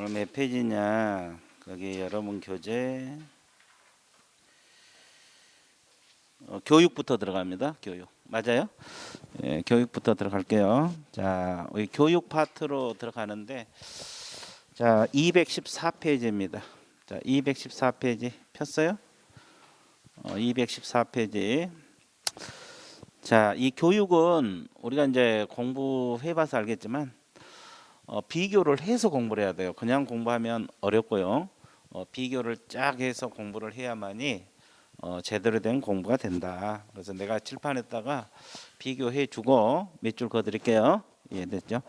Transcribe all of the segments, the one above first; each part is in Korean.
오늘 몇 페이지냐? 거기 여러분 교재 교육부터 들어갑니다. 교육 맞아요? 예, 교육부터 들어갈게요. 자, 우리 교육 파트로 들어가는데, 자, 214페이지입니다. 자, 214페이지 폈어요? 214페이지. 자, 이 교육은 우리가 이제 공부해봐서 알겠지만 비교를 해서 공부를 해야 돼요. 그냥 공부하면 어렵고요. 비교를 쫙 해서 공부를 해야만이 제대로 된 공부가 된다. 그래서 내가 칠판에다가 비교해주고 몇 줄 그어드릴게요. 이해됐죠?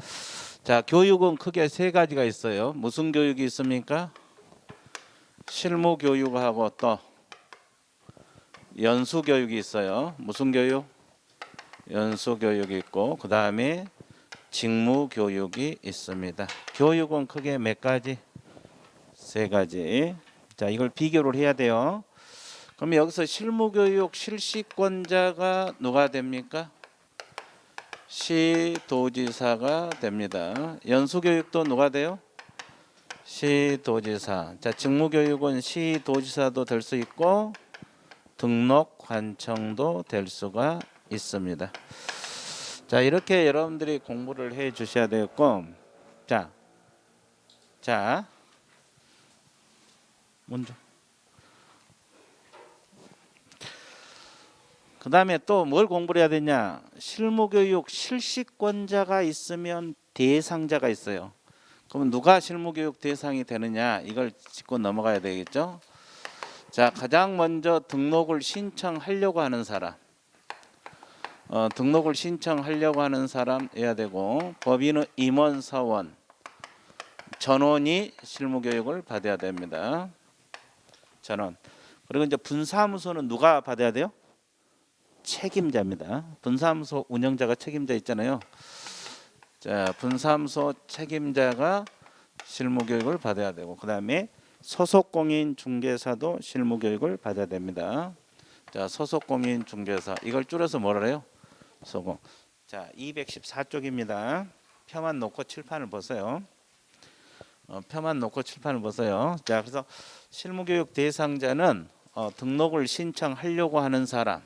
자, 교육은 크게 세 가지가 있어요. 무슨 교육이 있습니까? 실무 교육하고 또 연수 교육이 있어요. 무슨 교육? 연수 교육이 있고, 그 다음에 직무 교육이 있습니다. 교육은 크게 몇 가지? 세 가지. 자, 이걸 비교를 해야 돼요. 그럼 여기서 실무교육 실시권자가 누가 됩니까? 시도지사가 됩니다. 연수교육도 누가 돼요? 시도지사. 자, 직무교육은 시도지사도 될 수 있고 등록관청도 될 수가 있습니다. 자, 이렇게 여러분들이 공부를 해 주셔야 되겠고, 자 먼저 그 다음에 또 뭘 공부를 해야 되냐? 실무교육 실시권자가 있으면 대상자가 있어요. 그럼 누가 실무교육 대상이 되느냐? 이걸 짚고 넘어가야 되겠죠. 자, 가장 먼저 등록을 신청하려고 하는 사람, 등록을 신청하려고 하는 사람이어야 되고, 법인은 임원사원, 전원이 실무교육을 받아야 됩니다. 전원. 그리고 이제 분사무소는 누가 받아야 돼요? 책임자입니다. 분사무소 운영자가 책임자 있잖아요. 자, 분사무소 책임자가 실무교육을 받아야 되고, 그 다음에 소속공인 중개사도 실무교육을 받아야 됩니다. 자, 소속공인 중개사, 이걸 줄여서 뭐라 해요? 소공. 자, 214쪽입니다. 표만 놓고 칠판을 보세요. 표만 놓고 칠판을 보세요. 자, 그래서 실무교육 대상자는 등록을 신청하려고 하는 사람,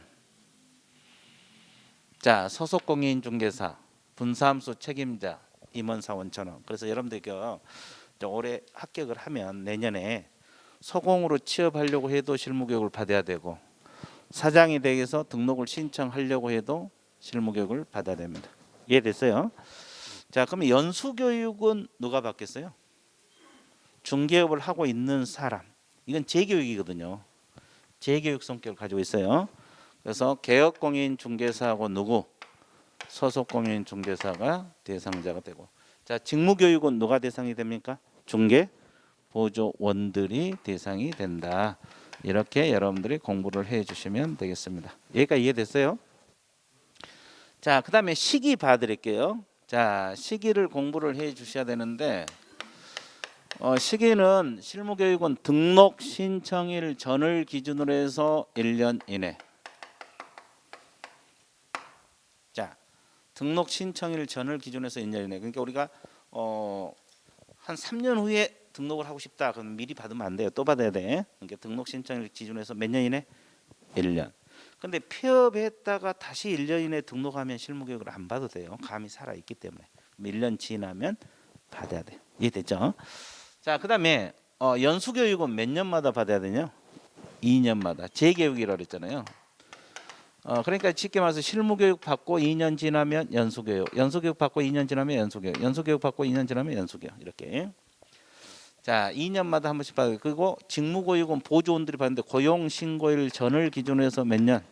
자, 소속공인 중개사, 분사무소 책임자, 임원사원 전원. 그래서 여러분들 올해 합격을 하면 내년에 소공으로 취업하려고 해도 실무교육을 받아야 되고, 사장이 되어서 등록을 신청하려고 해도 실무교육을 받아야 됩니다. 이해됐어요? 자, 그럼 연수교육은 누가 받겠어요? 중개업을 하고 있는 사람. 이건 재교육이거든요. 재교육 성격을 가지고 있어요. 그래서 개업공인 중개사하고 누구? 소속공인 중개사가 대상자가 되고, 자, 직무교육은 누가 대상이 됩니까? 중개 보조원들이 대상이 된다. 이렇게 여러분들이 공부를 해 주시면 되겠습니다. 여기까지 이해됐어요? 자, 그 다음에 시기 봐드릴게요. 자, 시기를 공부를 해 주셔야 되는데, 시기는 실무교육은 등록 신청일 전을 기준으로 해서 1년 이내. 자, 등록 신청일 전을 기준으로 해서 1년 이내. 그러니까 우리가 한 3년 후에 등록을 하고 싶다. 그럼 미리 받으면 안 돼요. 또 받아야 돼. 그러니까 등록 신청일 기준으로 해서 몇 년 이내? 1년. 근데 폐업했다가 다시 1년 이내 등록하면 실무교육을 안 받아도 돼요. 감이 살아있기 때문에. 1년 지나면 받아야 돼요. 이해됐죠? 자, 그 다음에 연수교육은 몇 년마다 받아야 되냐? 2년마다. 재교육이라고 그랬잖아요. 그러니까 쉽게 말해서 실무교육 받고 2년 지나면 연수교육, 연수교육 받고 2년 지나면 연수교육, 연수교육 받고 2년 지나면 연수교육. 이렇게. 자, 2년마다 한 번씩 받아요. 그리고 직무교육은 보조원들이 받는데 고용신고일 전을 기준으로 해서 몇 년?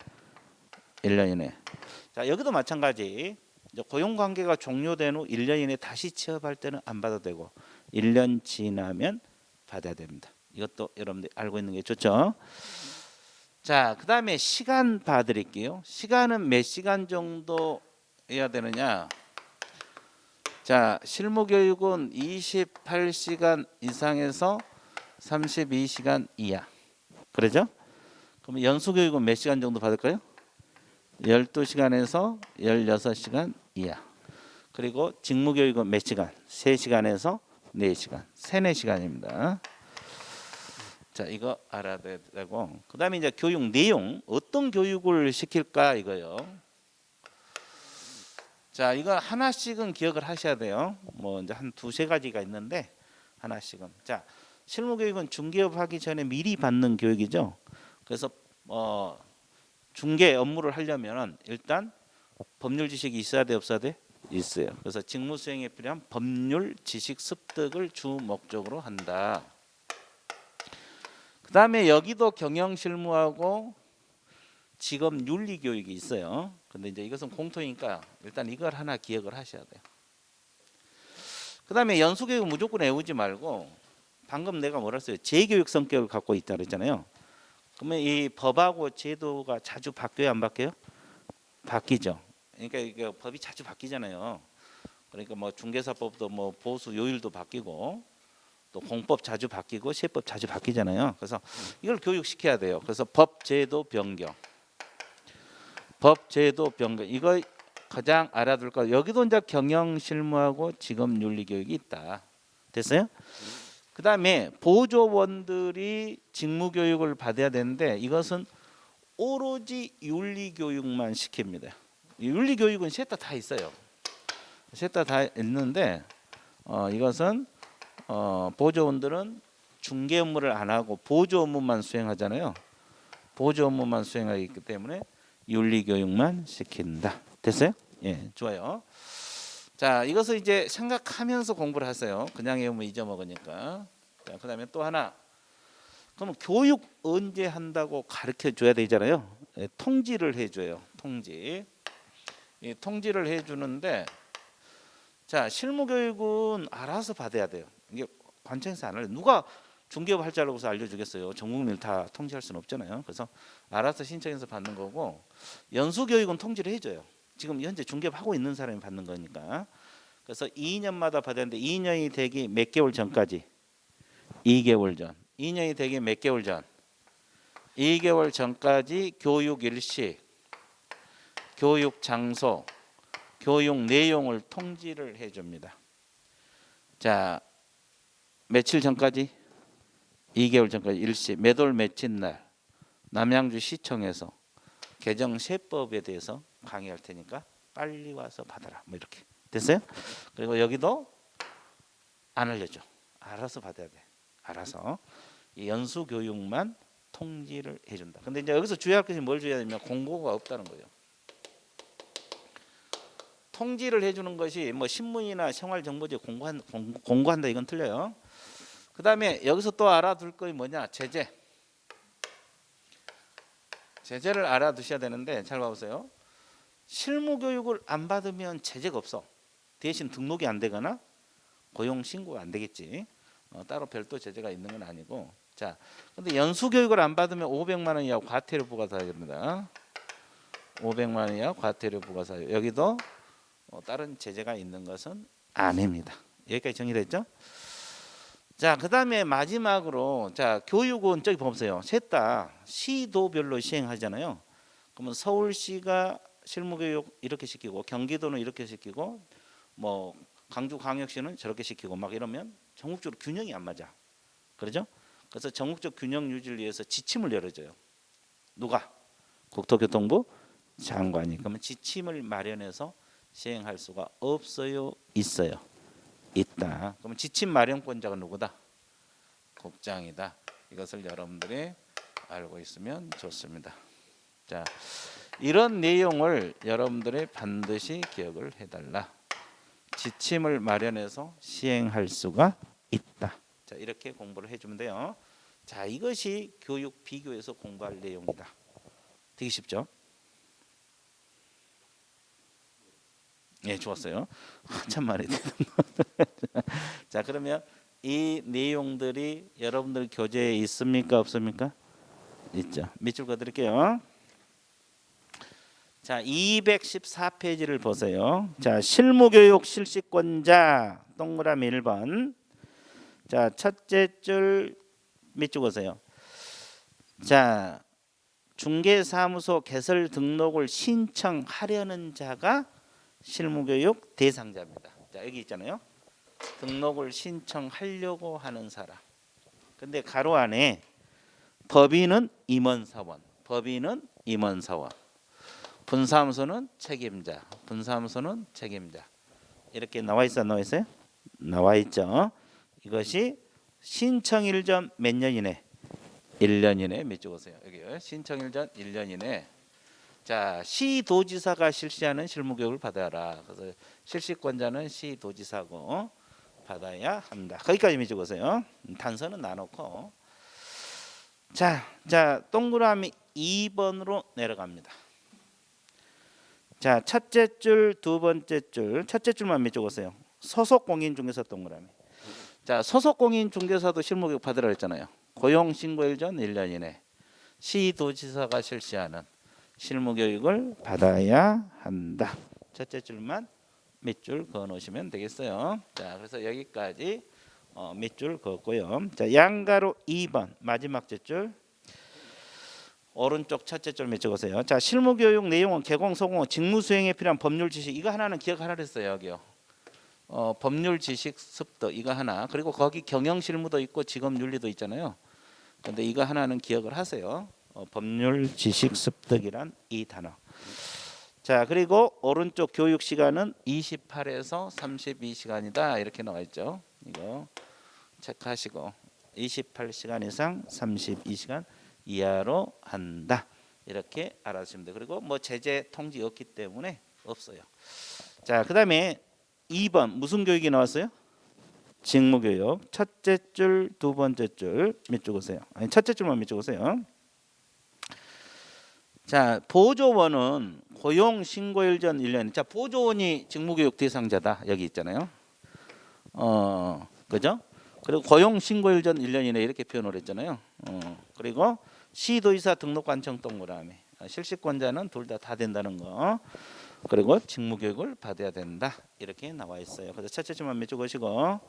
1년 이내. 자, 여기도 마찬가지. 고용관계가 종료된 후 1년 이내 다시 취업할 때는 안 받아도 되고 1년 지나면 받아야 됩니다. 이것도 여러분들 알고 있는 게 좋죠. 자, 그 다음에 시간 봐드릴게요. 시간은 몇 시간 정도 해야 되느냐? 자, 실무교육은 28시간 이상에서 32시간 이하. 그러죠? 그럼 연수교육은 몇 시간 정도 받을까요? 12시간에서 16시간 이하. 그리고 직무교육은 몇 시간? 3시간에서 4시간, 3, 4시간입니다. 자, 이거 알아야 되고, 그다음에 이제 교육 내용, 어떤 교육을 시킬까 이거요. 자, 이거 하나씩은 기억을 하셔야 돼요. 뭐 이제 한 2-3가지가 있는데 하나씩은. 자, 실무 교육은 중개업 하기 전에 미리 받는 교육이죠. 그래서 중개 업무를 하려면 일단 법률 지식이 있어야 돼, 없어야 돼? 있어요. 그래서 직무 수행에 필요한 법률 지식 습득을 주 목적으로 한다. 그다음에 여기도 경영 실무하고 직업 윤리 교육이 있어요. 근데 이제 이것은 공통이니까 일단 이걸 하나 기억을 하셔야 돼요. 그다음에 연수 교육은 무조건 외우지 말고 방금 내가 뭐라 했어요? 재교육 성격을 갖고 있다 그랬잖아요. 그러면 이 법하고 제도가 자주 바뀌어요, 안 바뀌어요? 바뀌죠. 그러니까 이게 법이 자주 바뀌잖아요. 그러니까 뭐 중개사법도 뭐 보수 요율도 바뀌고 또 공법 자주 바뀌고 세법 자주 바뀌잖아요. 그래서 이걸 교육시켜야 돼요. 그래서 법 제도 변경. 법 제도 변경. 이거 가장 알아둘 거. 여기도 이제 경영 실무하고 직업 윤리 교육이 있다. 됐어요? 그다음에 보조원들이 직무 교육을 받아야 되는데 이것은 오로지 윤리 교육만 시킵니다. 윤리 교육은 셋 다 있어요. 셋 다 있는데 이것은 보조원들은 중개 업무를 안 하고 보조 업무만 수행하잖아요. 보조 업무만 수행하기 때문에 윤리 교육만 시킨다. 됐어요? 예, 좋아요. 자, 이것을 이제 생각하면서 공부를 하세요. 그냥 외우면 잊어먹으니까. 자, 그다음에 또 하나. 그러면 교육 언제 한다고 가르쳐 줘야 되잖아요. 예, 통지를 해줘요. 통지. 이 통지를 해주는데, 자, 실무 교육은 알아서 받아야 돼요. 이게 관청에서 안 할래. 누가 중개업 할 줄 알고서 알려주겠어요. 전 국민을 다 통지할 수는 없잖아요. 그래서 알아서 신청해서 받는 거고, 연수 교육은 통지를 해줘요. 지금 현재 중개업 하고 있는 사람이 받는 거니까. 그래서 2년마다 받아야 되는데 2년이 되기 몇 개월 전까지 2개월 전. 2년이 되기 몇 개월 전 2개월 전까지 교육 일시, 교육 장소, 교육 내용을 통지를 해줍니다. 자, 며칠 전까지 2개월 전까지 일시, 몇 월 며칠 날 남양주 시청에서 개정 세법에 대해서 강의할 테니까 빨리 와서 받아라. 뭐 이렇게 됐어요? 그리고 여기도 안 알려줘. 알아서 받아야 돼. 알아서 이 연수 교육만 통지를 해준다. 근데 이제 여기서 주의할 것이 뭘 줘야 되냐면 공고가 없다는 거예요. 통지를 해주는 것이 뭐 신문이나 생활정보지에 공고한다 이건 틀려요. 그 다음에 여기서 또 알아둘 것이 뭐냐? 제재. 제재를 알아두셔야 되는데 잘 봐보세요. 실무 교육을 안 받으면 제재가 없어. 대신 등록이 안 되거나 고용 신고가 안 되겠지. 따로 별도 제재가 있는 건 아니고. 자, 근데 연수 교육을 안 받으면 500만 원 이하 과태료 부과사유 됩니다. 500만 원 이하 과태료 부과사유. 여기도 다른 제재가 있는 것은 아닙니다. 여기까지 정리됐죠? 자, 그다음에 마지막으로 자, 교육은 저기 보세요. 셋 다 시도별로 시행하잖아요. 그러면 서울시가 실무교육 이렇게 시키고 경기도는 이렇게 시키고 뭐 광주광역시는 저렇게 시키고 막 이러면 전국적으로 균형이 안 맞아. 그렇죠? 그래서 전국적 균형 유지를 위해서 지침을 열어줘요. 누가? 국토교통부 장관이. 그러면 지침을 마련해서 시행할 수가 없어요? 있어요? 있다. 그러면 지침 마련권자가 누구다? 국장이다. 이것을 여러분들이 알고 있으면 좋습니다. 자, 이런 내용을 여러분들이 반드시 기억을 해달라. 지침을 마련해서 시행할 수가 있다. 자, 이렇게 공부를 해주면 돼요. 자, 이것이 교육 비교에서 공부할 내용이다. 되게 쉽죠? 예, 좋았어요. 한참 만에 되는 거. 자, 그러면 이 내용들이 여러분들 교재에 있습니까, 없습니까? 있죠. 밑줄 그어드릴게요. 자, 214페이지를 보세요. 자, 실무교육 실시권자 동그라미 1번. 자, 첫째 줄 밑줄 그으세요. 자, 중개사무소 개설 등록을 신청하려는 자가 실무교육 대상자입니다. 자, 여기 있잖아요. 등록을 신청하려고 하는 사람. 근데 가로 안에 법인은 임원사원, 법인은 임원사원, 분사무소는 책임자, 분사무소는 책임자. 이렇게 나와 있어, 나와 있어요? 나와 있죠. 이것이 신청일 전 몇 년 이내? 1년 이내. 몇 줄 오세요? 여기요. 신청일 전 1년 이내. 자, 시도지사가 실시하는 실무교육을 받아라. 그래서 실시권자는 시도지사고 받아야 한다. 거기까지 몇 줄 오세요? 단서는 나놓고. 자, 동그라미 2번으로 내려갑니다. 자, 첫째 줄, 두 번째 줄, 첫째 줄만 몇 줄 오세요? 소속 공인중개사 동그라미. 자, 소속 공인중개사도 실무교육 받으라 했잖아요. 고용신고일 전 1년 이내 시도지사가 실시하는 실무교육을 받아야 한다. 첫째 줄만 몇 줄 그어 놓으시면 되겠어요. 자, 그래서 여기까지 몇 줄 그었고요. 자, 양가로 2번 마지막 줄 오른쪽 첫째 줄 몇 줄 그으세요. 자, 실무교육 내용은 개공, 소공, 직무 수행에 필요한 법률 지식 이거 하나는 기억하라 그랬어요. 여기요. 법률 지식 습득 이거 하나, 그리고 거기 경영 실무도 있고 직업 윤리도 있잖아요. 근데 이거 하나는 기억을 하세요. 법률 지식 습득이란 이 단어. 자, 그리고 오른쪽 교육 시간은 28에서 32시간이다 이렇게 나와 있죠. 이거 체크하시고 28시간 이상 32시간 이하로 한다 이렇게 알아주시면 돼요. 그리고 뭐 제재 통지 없기 때문에 없어요. 자, 그다음에 2번 무슨 교육이 나왔어요? 직무교육. 첫째 줄, 두 번째 줄 몇 줄 오세요? 아니, 첫째 줄만 몇 줄 오세요? 자, 보조원은 고용 신고일 전 1년. 자, 보조원이 직무교육 대상자다. 여기 있잖아요. 그죠? 그리고 고용 신고일 전 1년 이내 이렇게 표현을 했잖아요. 그리고 시도지사 등록관청 동그라미. 실시권자는 둘 다 된다는 거. 그리고 직무교육을 받아야 된다 이렇게 나와 있어요. 그래서 첫째 줄만 몇 줄 보시고,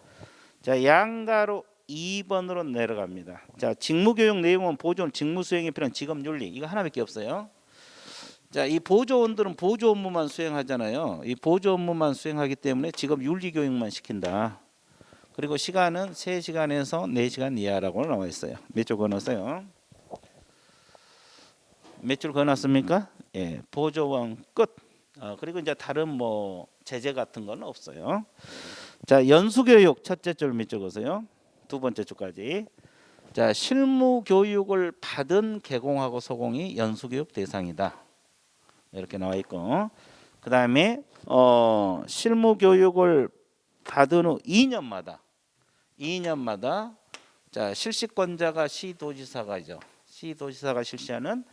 자, 양가로 2번으로 내려갑니다. 자, 직무교육 내용은 보조원 직무 수행에 필요한 직업윤리 이거 하나밖에 없어요. 자, 이 보조원들은 보조 업무만 수행하잖아요. 이 보조 업무만 수행하기 때문에 직업윤리 교육만 시킨다. 그리고 시간은 3시간에서 4시간 이하라고 나와 있어요. 몇 줄 그어놨어요? 몇 줄 그어놨습니까? 예, 보조원 끝. 그리고 이제 다른 뭐 제재 같은 건 없어요. 자, 연수교육 첫째 줄 몇 줄 그으세요? 두 번째 줄까지. 자, 실무교육을 받은 개공하고 소공이 연수교육 대상이다 이렇게 나와 있고, 그 다음에 실무교육을 받은 후 2년마다 자, 실시권자가 시도지사가죠. 시도지사가 실시하는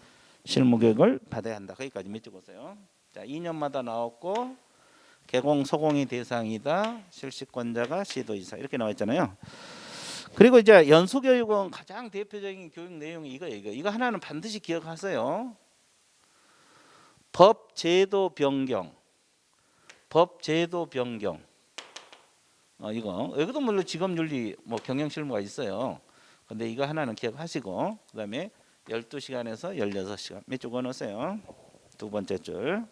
실무교육을 받아야 한다. 거기까지 몇 줄 보세요. 자, 2년마다 나왔고 개공 소공이 대상이다. 실시권자가 시도지사 이렇게 나와 있잖아요. 그리고 이제 연수교육은 가장 대표적인 교육 내용이 이거 하나는 반드시 기억하세요. 법 제도 변경. 이거 여기도 물론 직업윤리 뭐 경영실무가 있어요. 근데 이거 하나는 기억하시고, 그다음에 12시간에서 16시간 몇 줄 그어놓으세요. 두 번째 줄.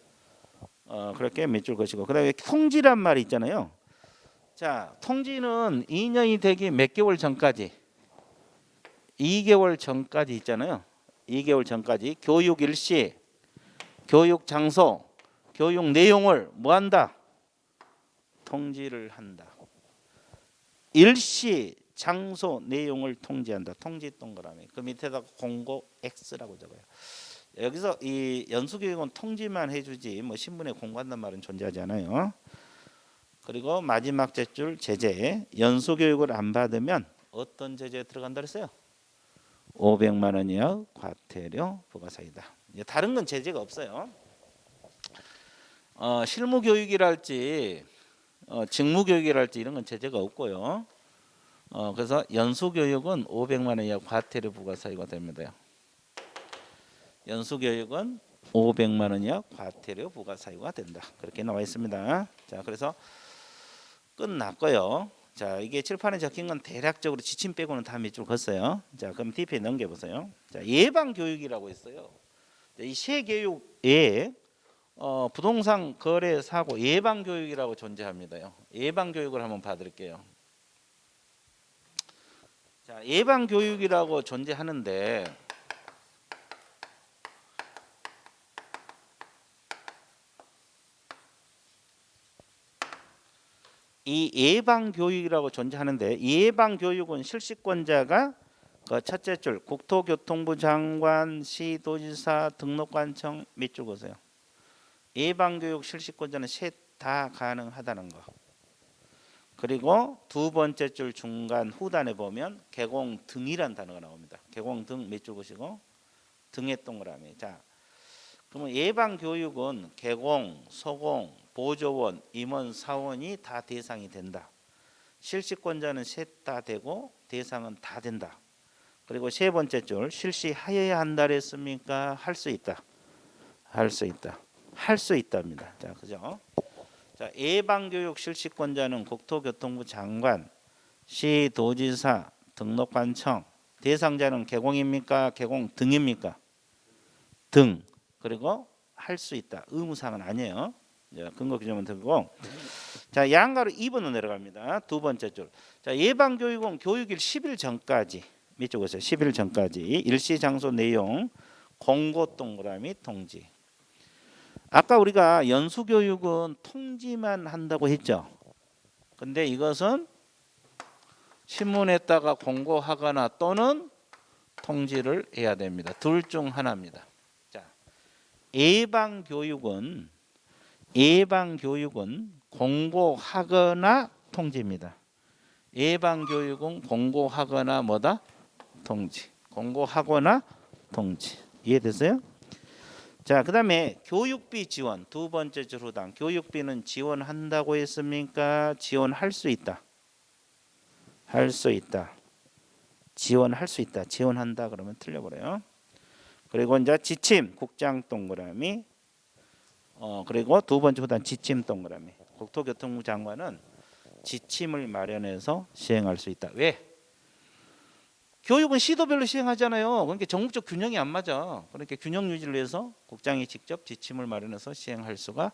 그렇게 몇 줄 거시고, 그다음에 통지란 말이 있잖아요. 자, 통지는 2년이 되기 몇 개월 전까지 2개월 전까지 있잖아요. 2개월 전까지 교육 일시, 교육 장소, 교육 내용을 뭐 한다? 통지를 한다. 일시, 장소, 내용을 통지한다. 통지 동그라미. 그 밑에다가 공고 X라고 적어요. 여기서 이 연수교육은 통지만 해주지 뭐 신문에 공고한단 말은 존재하지 않아요. 그리고 마지막 줄 제재. 연수교육을 안 받으면 어떤 제재에 들어간다 그랬어요? 500만 원 이하 과태료 부과사유다. 다른 건 제재가 없어요. 실무교육이랄지 직무교육이랄지 이런 건 제재가 없고요. 그래서 연수교육은 500만 원 이하 과태료 부과사유가 됩니다. 연수교육은 500만 원 이하 과태료 부과사유가 된다. 그렇게 나와 있습니다. 자, 그래서 끝났고요. 자, 이게 칠판에 적힌 건 대략적으로 지침 빼고는 다 몇 줄 걷어요. 자, 그럼 DP에 넘겨보세요. 자, 예방교육이라고 있어요. 이 세 교육에 부동산 거래 사고 예방 교육이라고 존재합니다요. 예방 교육을 한번 봐드릴게요. 자, 예방 교육이라고 존재하는데 이 예방 교육이라고 존재하는데 예방 교육은 실시권자가 그 첫째 줄 국토교통부 장관, 시도지사, 등록관청 밑줄 보세요. 예방교육 실시권자는 셋 다 가능하다는 거. 그리고 두 번째 줄 중간 후단에 보면 개공 등이란 단어가 나옵니다. 개공 등 밑줄 보시고 등의 동그라미. 자, 그러면 예방교육은 개공, 소공, 보조원, 임원, 사원이 다 대상이 된다. 실시권자는 셋 다 되고 대상은 다 된다. 그리고 세 번째 줄 실시하여야 한다 했습니까? 할 수 있다. 할 수 있다. 할 수 있답니다. 자, 그죠? 자, 예방교육 실시권자는 국토교통부 장관, 시도지사, 등록관청. 대상자는 개공입니까? 개공 등입니까? 등. 그리고 할 수 있다. 의무사항은 아니에요. 근거 규정은 되고. 자, 양가로 2번으로 내려갑니다. 두 번째 줄. 자, 예방교육은 교육일 10일 전까지. 밑줄 보세요. 10일 전까지 일시 장소 내용 공고 동그라미 통지. 아까 우리가 연수교육은 통지만 한다고 했죠. 근데 이것은 신문에다가 공고하거나 또는 통지를 해야 됩니다. 둘 중 하나입니다. 자, 예방교육은 공고하거나 통지입니다. 예방교육은 공고하거나 뭐다? 통지. 공고하거나 통지. 이해되세요? 자, 그 다음에 교육비 지원 두 번째 줄 후단. 교육비는 지원한다고 했습니까? 지원할 수 있다. 할 수 있다. 지원할 수 있다. 지원한다 그러면 틀려버려요. 그리고 이제 지침 국장 동그라미. 그리고 두 번째 후단 지침 동그라미. 국토교통부 장관은 지침을 마련해서 시행할 수 있다. 왜? 교육은 시도별로 시행하잖아요. 그러니까 전국적 균형이 안 맞아. 그러니까 균형 유지를 위해서 국장이 직접 지침을 마련해서 시행할 수가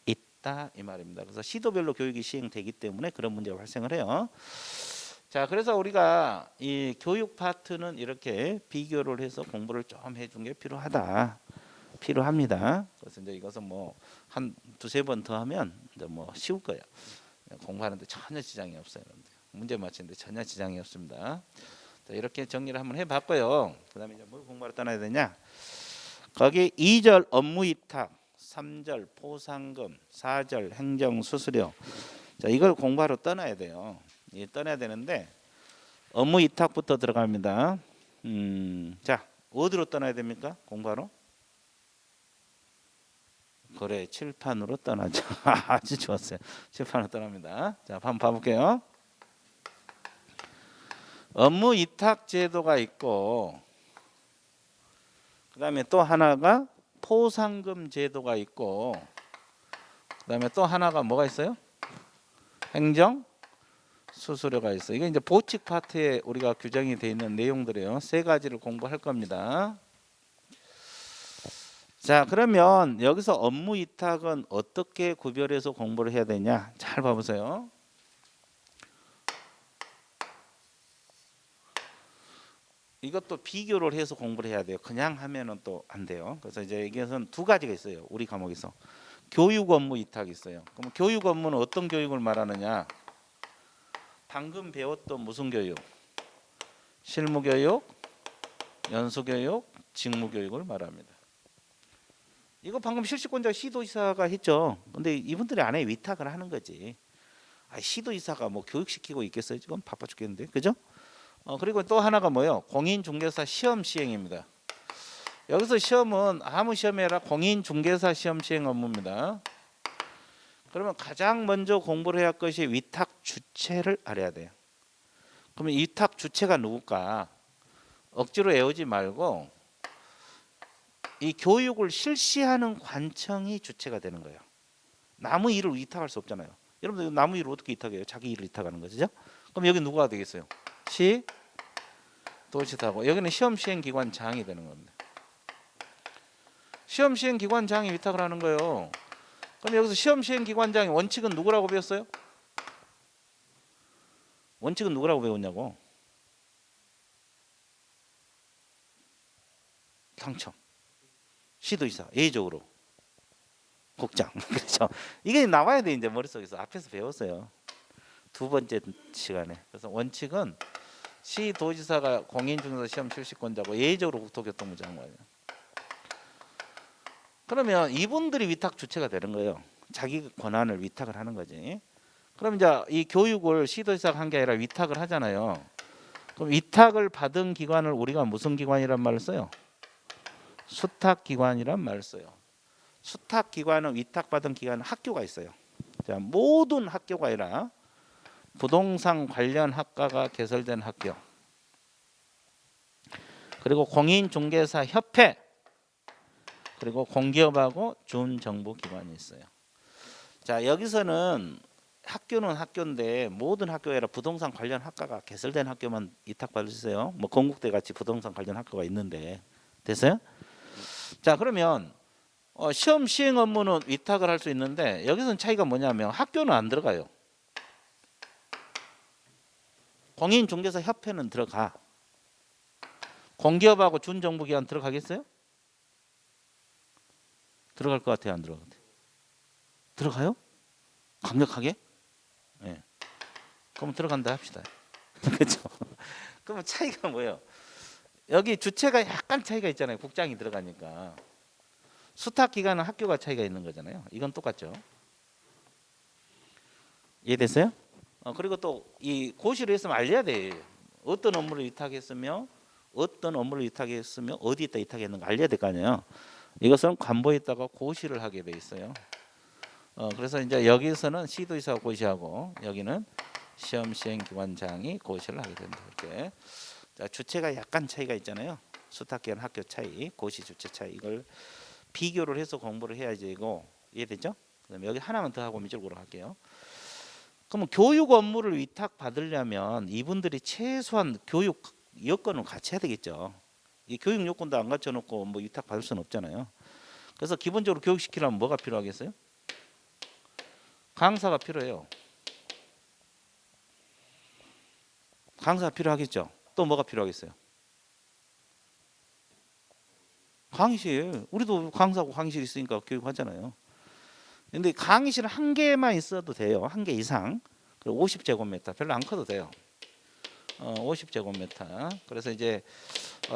있다 이 말입니다. 그래서 시도별로 교육이 시행되기 때문에 그런 문제가 발생을 해요. 자, 그래서 우리가 이 교육 파트는 이렇게 비교를 해서 공부를 좀 해준 게 필요합니다. 그래서 이제 이것은 뭐 한 두세 번 더 하면 이제 뭐 쉬울 거예요. 공부하는데 전혀 지장이 없어요. 문제 맞히는데 전혀 지장이 없습니다. 자, 이렇게 정리를 한번 해봤고요. 그다음에 이제 뭘 공부하러 떠나야 되냐? 거기 2절 업무 위탁, 3절 포상금, 4절 행정 수수료. 자, 이걸 공부하러 떠나야 돼요. 떠나야 되는데 업무 위탁부터 들어갑니다. 자, 어디로 떠나야 됩니까? 공부하러? 그래, 칠판으로 떠나죠. 아주 좋았어요. 칠판으로 떠납니다. 자, 한번 봐볼게요. 업무 위탁 제도가 있고, 그 다음에 또 하나가 포상금 제도가 있고, 그 다음에 또 하나가 뭐가 있어요? 행정 수수료가 있어요. 이게 이제 보칙 파트에 우리가 규정이 되어 있는 내용들이에요. 세 가지를 공부할 겁니다. 자, 그러면 여기서 업무 위탁은 어떻게 구별해서 공부를 해야 되냐? 잘 봐보세요. 이것도 비교를 해서 공부를 해야 돼요. 그냥 하면은 또 안 돼요. 그래서 이제 이것은 두 가지가 있어요. 우리 과목에서 교육 업무 위탁이 있어요. 그럼 교육 업무는 어떤 교육을 말하느냐? 방금 배웠던 무슨 교육? 실무 교육, 연수 교육, 직무 교육을 말합니다. 이거 방금 실시권자 시도지사가 했죠. 근데 이분들이 안 해. 위탁을 하는 거지. 시도지사가 뭐 교육시키고 있겠어요? 지금 바빠 죽겠는데, 그죠? 그리고 또 하나가 뭐예요? 공인중개사 시험 시행입니다. 여기서 시험은 아무 시험이 아니라 공인중개사 시험 시행 업무입니다. 그러면 가장 먼저 공부를 해야 할 것이 위탁 주체를 알아야 돼요. 그러면 위탁 주체가 누굴까? 억지로 외우지 말고 이 교육을 실시하는 관청이 주체가 되는 거예요. 남의 일을 위탁할 수 없잖아요. 여러분들 남의 일을 어떻게 위탁해요? 자기 일을 위탁하는 거죠. 그럼 여기 누가 되겠어요? 도시사고. 여기는 시험 시행 기관장이 되는 겁니다. 시험 시행 기관장이 위탁을 하는 거예요. 그럼 여기서 시험 시행 기관장의 원칙은 누구라고 배웠어요? 원칙은 누구라고 배웠냐고? 당첨, 시도지사, 예외적으로 국장. 그렇죠. 이게 나와야 돼 이제 머릿속에서. 앞에서 배웠어요. 두 번째 시간에. 그래서 원칙은 시도지사가 공인중개사 시험 실시권자고 예외적으로 국토교통부 장관이에요. 그러면 이분들이 위탁 주체가 되는 거예요. 자기 권한을 위탁을 하는 거지. 그럼 이제 이 교육을 시도지사가 한 게 아니라 위탁을 하잖아요. 그럼 위탁을 받은 기관을 우리가 무슨 기관이란 말을 써요? 수탁기관이란 말을 써요. 수탁기관은 위탁받은 기관은 학교가 있어요. 자, 모든 학교가 아니라 부동산 관련 학과가 개설된 학교, 그리고 공인중개사 협회, 그리고 공기업하고 준정부기관이 있어요. 자, 여기서는 학교는 학교인데 모든 학교가 아니라 부동산 관련 학과가 개설된 학교만 위탁받을 수 있어요. 뭐 건국대 같이 부동산 관련 학교가 있는데. 됐어요? 자, 그러면 시험 시행 업무는 위탁을 할 수 있는데 여기서는 차이가 뭐냐면 학교는 안 들어가요. 공인중개사 협회는 들어가. 공기업하고 준정부기관 들어가겠어요? 들어갈 것 같아요, 안 들어갈 것 같아요? 들어가요? 강력하게? 네. 그럼 들어간다 합시다. 그렇죠? 그럼 차이가 뭐예요? 여기 주체가 약간 차이가 있잖아요. 국장이 들어가니까. 수탁기관은 학교가 차이가 있는 거잖아요. 이건 똑같죠. 이해됐어요? 그리고 또 이 고시를 했으면 알려야 돼. 어떤 업무를 위탁했으며 어떤 업무를 위탁했으며 어디에다 위탁했는가 알려야 될 거 아니에요. 이것은 관보에다가 고시를 하게 돼 있어요. 그래서 이제 여기서는 시도지사가 고시하고 여기는 시험 시행 기관장이 고시를 하게 된다. 이렇게. 자, 주체가 약간 차이가 있잖아요. 수탁기관 학교 차이, 고시 주체 차이. 이걸 비교를 해서 공부를 해야지 이거 이해되죠? 그다음에 여기 하나만 더 하고 밑줄으로 갈게요. 그러면 교육 업무를 위탁 받으려면 이분들이 최소한 교육 여건을 갖춰야 되겠죠. 이 교육 요건도 안 갖춰놓고 뭐 위탁 받을 수는 없잖아요. 그래서 기본적으로 교육시키려면 뭐가 필요하겠어요? 강사가 필요해요. 강사가 필요하겠죠. 또 뭐가 필요하겠어요? 강의실. 우리도 강사고 강의실 있으니까 교육하잖아요. 근데 강의실은 한 개만 있어도 돼요. 한 개 이상. 그리고 50제곱미터. 별로 안 커도 돼요. 50제곱미터. 그래서 이제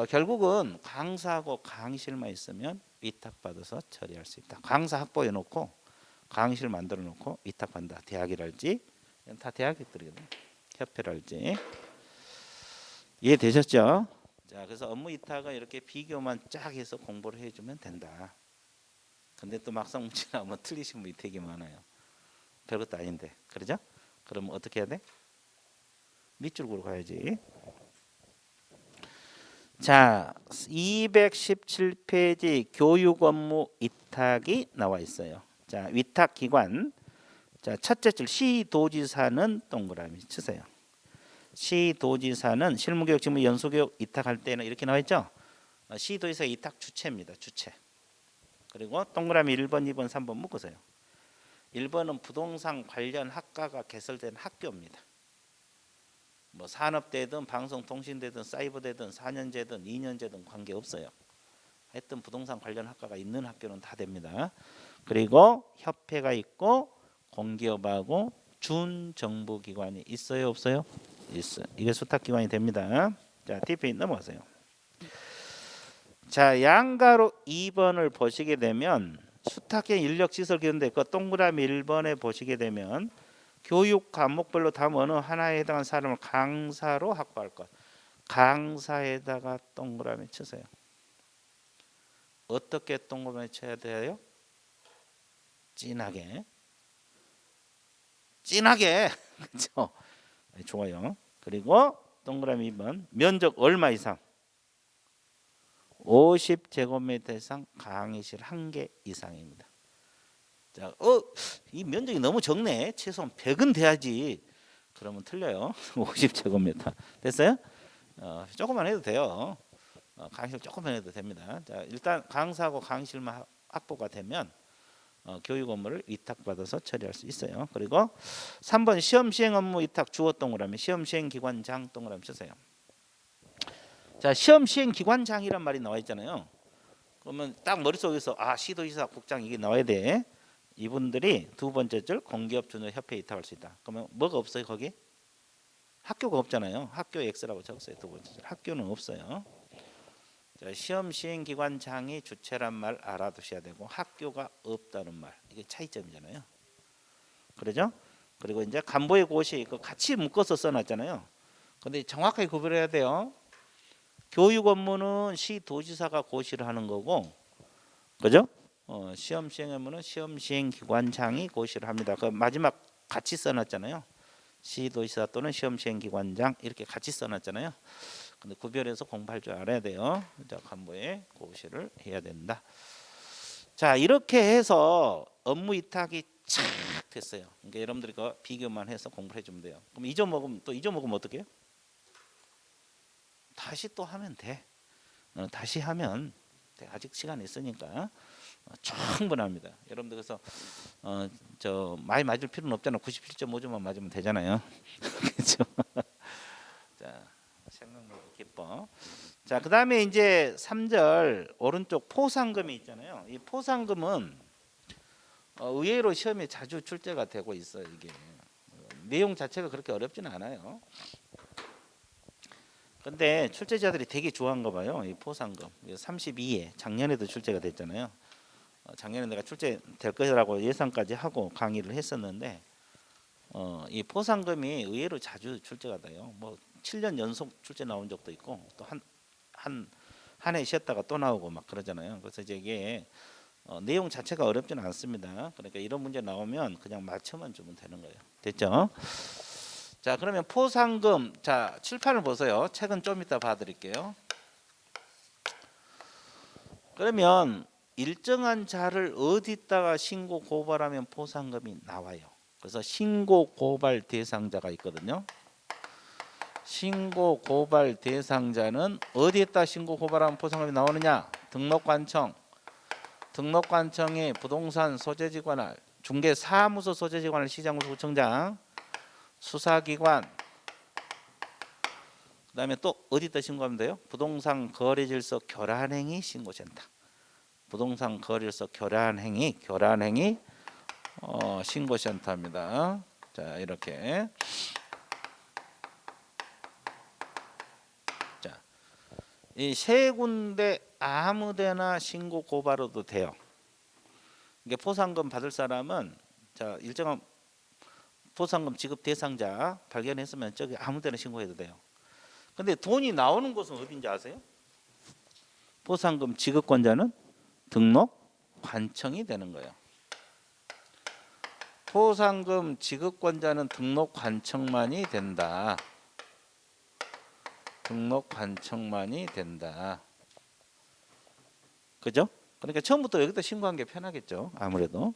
결국은 강사하고 강의실만 있으면 위탁받아서 처리할 수 있다. 강사 확보해 놓고 강의실 만들어 놓고 위탁받는다. 대학이랄지 다 대학들이거든요. 협회랄지. 이해되셨죠? 자, 그래서 업무 위탁은 이렇게 비교만 쫙 해서 공부를 해주면 된다. 근데 또 막상 뭉치나면 틀리신 분이 되게 많아요. 별것도 아닌데, 그러죠? 그럼 어떻게 해야 돼? 밑줄으로 가야지. 자, 217페이지 교육 업무 위탁이 나와 있어요. 자, 위탁 기관. 자, 첫째 줄 시도지사는 동그라미 치세요. 시도지사는 실무교육, 직무, 연수교육 위탁할 때는 이렇게 나와 있죠. 시도지사 위탁 주체입니다. 주체. 그리고 동그라미 1번, 2번, 3번 묶으세요. 1번은 부동산 관련 학과가 개설된 학교입니다. 뭐 산업대든 방송통신대든 사이버대든 4년제든 2년제든 관계없어요. 하여튼 부동산 관련 학과가 있는 학교는 다 됩니다. 그리고 협회가 있고 공기업하고 준정부기관이 있어요, 없어요? 있어요. 이게 수탁기관이 됩니다. 자, TP 넘어가세요. 자, 양가로 2번을 보시게 되면 수탁의 인력시설기준대 그 동그라미 1번에 보시게 되면 교육 과목별로 다음 어느 하나에 해당하는 사람을 강사로 확보할 것. 강사에다가 동그라미 치세요. 어떻게 동그라미 쳐야 돼요? 진하게. 진하게. 그렇죠? 좋아요. 그리고 동그라미 2번 면적 얼마 이상? 50제곱미터 이상 강의실 1개 이상입니다. 자, 이 면적이 너무 적네. 최소한 100은 돼야지. 그러면 틀려요. 50제곱미터. 됐어요? 조금만 해도 돼요. 강의실 조금 변해도 됩니다. 자, 일단 강사하고 강의실만 확보가 되면 교육 업무를 위탁받아서 처리할 수 있어요. 그리고 3번 시험 시행 업무 위탁 주어 동그라미 시험 시행 기관장 동그라미 쓰세요. 자, 시험 시행 기관장이란 말이 나와 있잖아요. 그러면 딱 머릿속에서 시도지사 국장 이게 나와야 돼. 이분들이 두 번째 줄 공기업 준협회에 위탁할 수 있다. 그러면 뭐가 없어요 거기? 학교가 없잖아요. 학교 X라고 적었어요. 두 번째 줄 학교는 없어요. 자, 시험 시행 기관장이 주체란 말 알아두셔야 되고 학교가 없다는 말 이게 차이점이잖아요. 그러죠? 그리고 이제 간부의 고시 이거 같이 묶어서 써놨잖아요. 근데 정확하게 구별해야 돼요. 교육 업무는 시도지사가 고시를 하는 거고, 그죠? 시험 시행 업무는 시험 시행 기관장이 고시를 합니다. 그 마지막 같이 써놨잖아요. 시도지사 또는 시험 시행 기관장 이렇게 같이 써놨잖아요. 근데 구별해서 공부할 줄 알아야 돼요. 자, 간부에 고시를 해야 된다. 자, 이렇게 해서 업무 위탁이 착 됐어요. 그러니까 여러분들이 그 비교만 해서 공부를 해주면 돼요. 그럼 잊어먹으면 어떻게 해요? 다시 또 하면 돼. 다시 하면 돼. 아직 시간이 있으니까 충분합니다. 여러분들 그래서 저 많이 맞을 필요는 없잖아. 97.5점만 맞으면 되잖아요. 그렇죠? 자, 생각력 기법. 자, 그다음에 이제 3절 오른쪽 포상금이 있잖아요. 이 포상금은 의외로 시험에 자주 출제가 되고 있어요. 이게 내용 자체가 그렇게 어렵지는 않아요. 근데 출제자들이 되게 좋아한 거 봐요. 이 포상금 32회 작년에도 출제가 됐잖아요. 작년에 내가 출제될 거라고 예상까지 하고 강의를 했었는데 이 포상금이 의외로 자주 출제가 돼요. 뭐 7년 연속 출제 나온 적도 있고 또 한 해 쉬었다가 또 나오고 막 그러잖아요. 그래서 이게 내용 자체가 어렵지는 않습니다. 그러니까 이런 문제 나오면 그냥 맞춰만 주면 되는 거예요. 됐죠? 자, 그러면 포상금 자 칠판을 보세요. 책은 좀 이따 봐드릴게요. 그러면 일정한 자를 어디다가 신고 고발하면 포상금이 나와요. 그래서 신고 고발 대상자가 있거든요. 신고 고발 대상자는 어디에다 신고 고발하면 포상금이 나오느냐? 등록관청, 등록관청의 부동산 소재지관할, 중개사무소 소재지관할 시장구청장, 수사기관, 그다음에 또 어디다 신고하면 돼요? 부동산 거래질서 교란행위 신고센터. 부동산 거래질서 교란행위 신고센터입니다. 자, 이렇게. 자, 이 세 군데 아무데나 신고 고발해도 돼요. 이게 포상금 받을 사람은 자 일정한 포상금 지급 대상자 발견했으면 저기 아무데나 신고해도 돼요. 근데 돈이 나오는 곳은 어딘지 아세요? 포상금 지급권자는 등록관청이 되는 거예요. 포상금 지급권자는 등록관청만이 된다. 등록관청만이 된다. 그죠? 그러니까 처음부터 여기다 신고한 게 편하겠죠. 아무래도.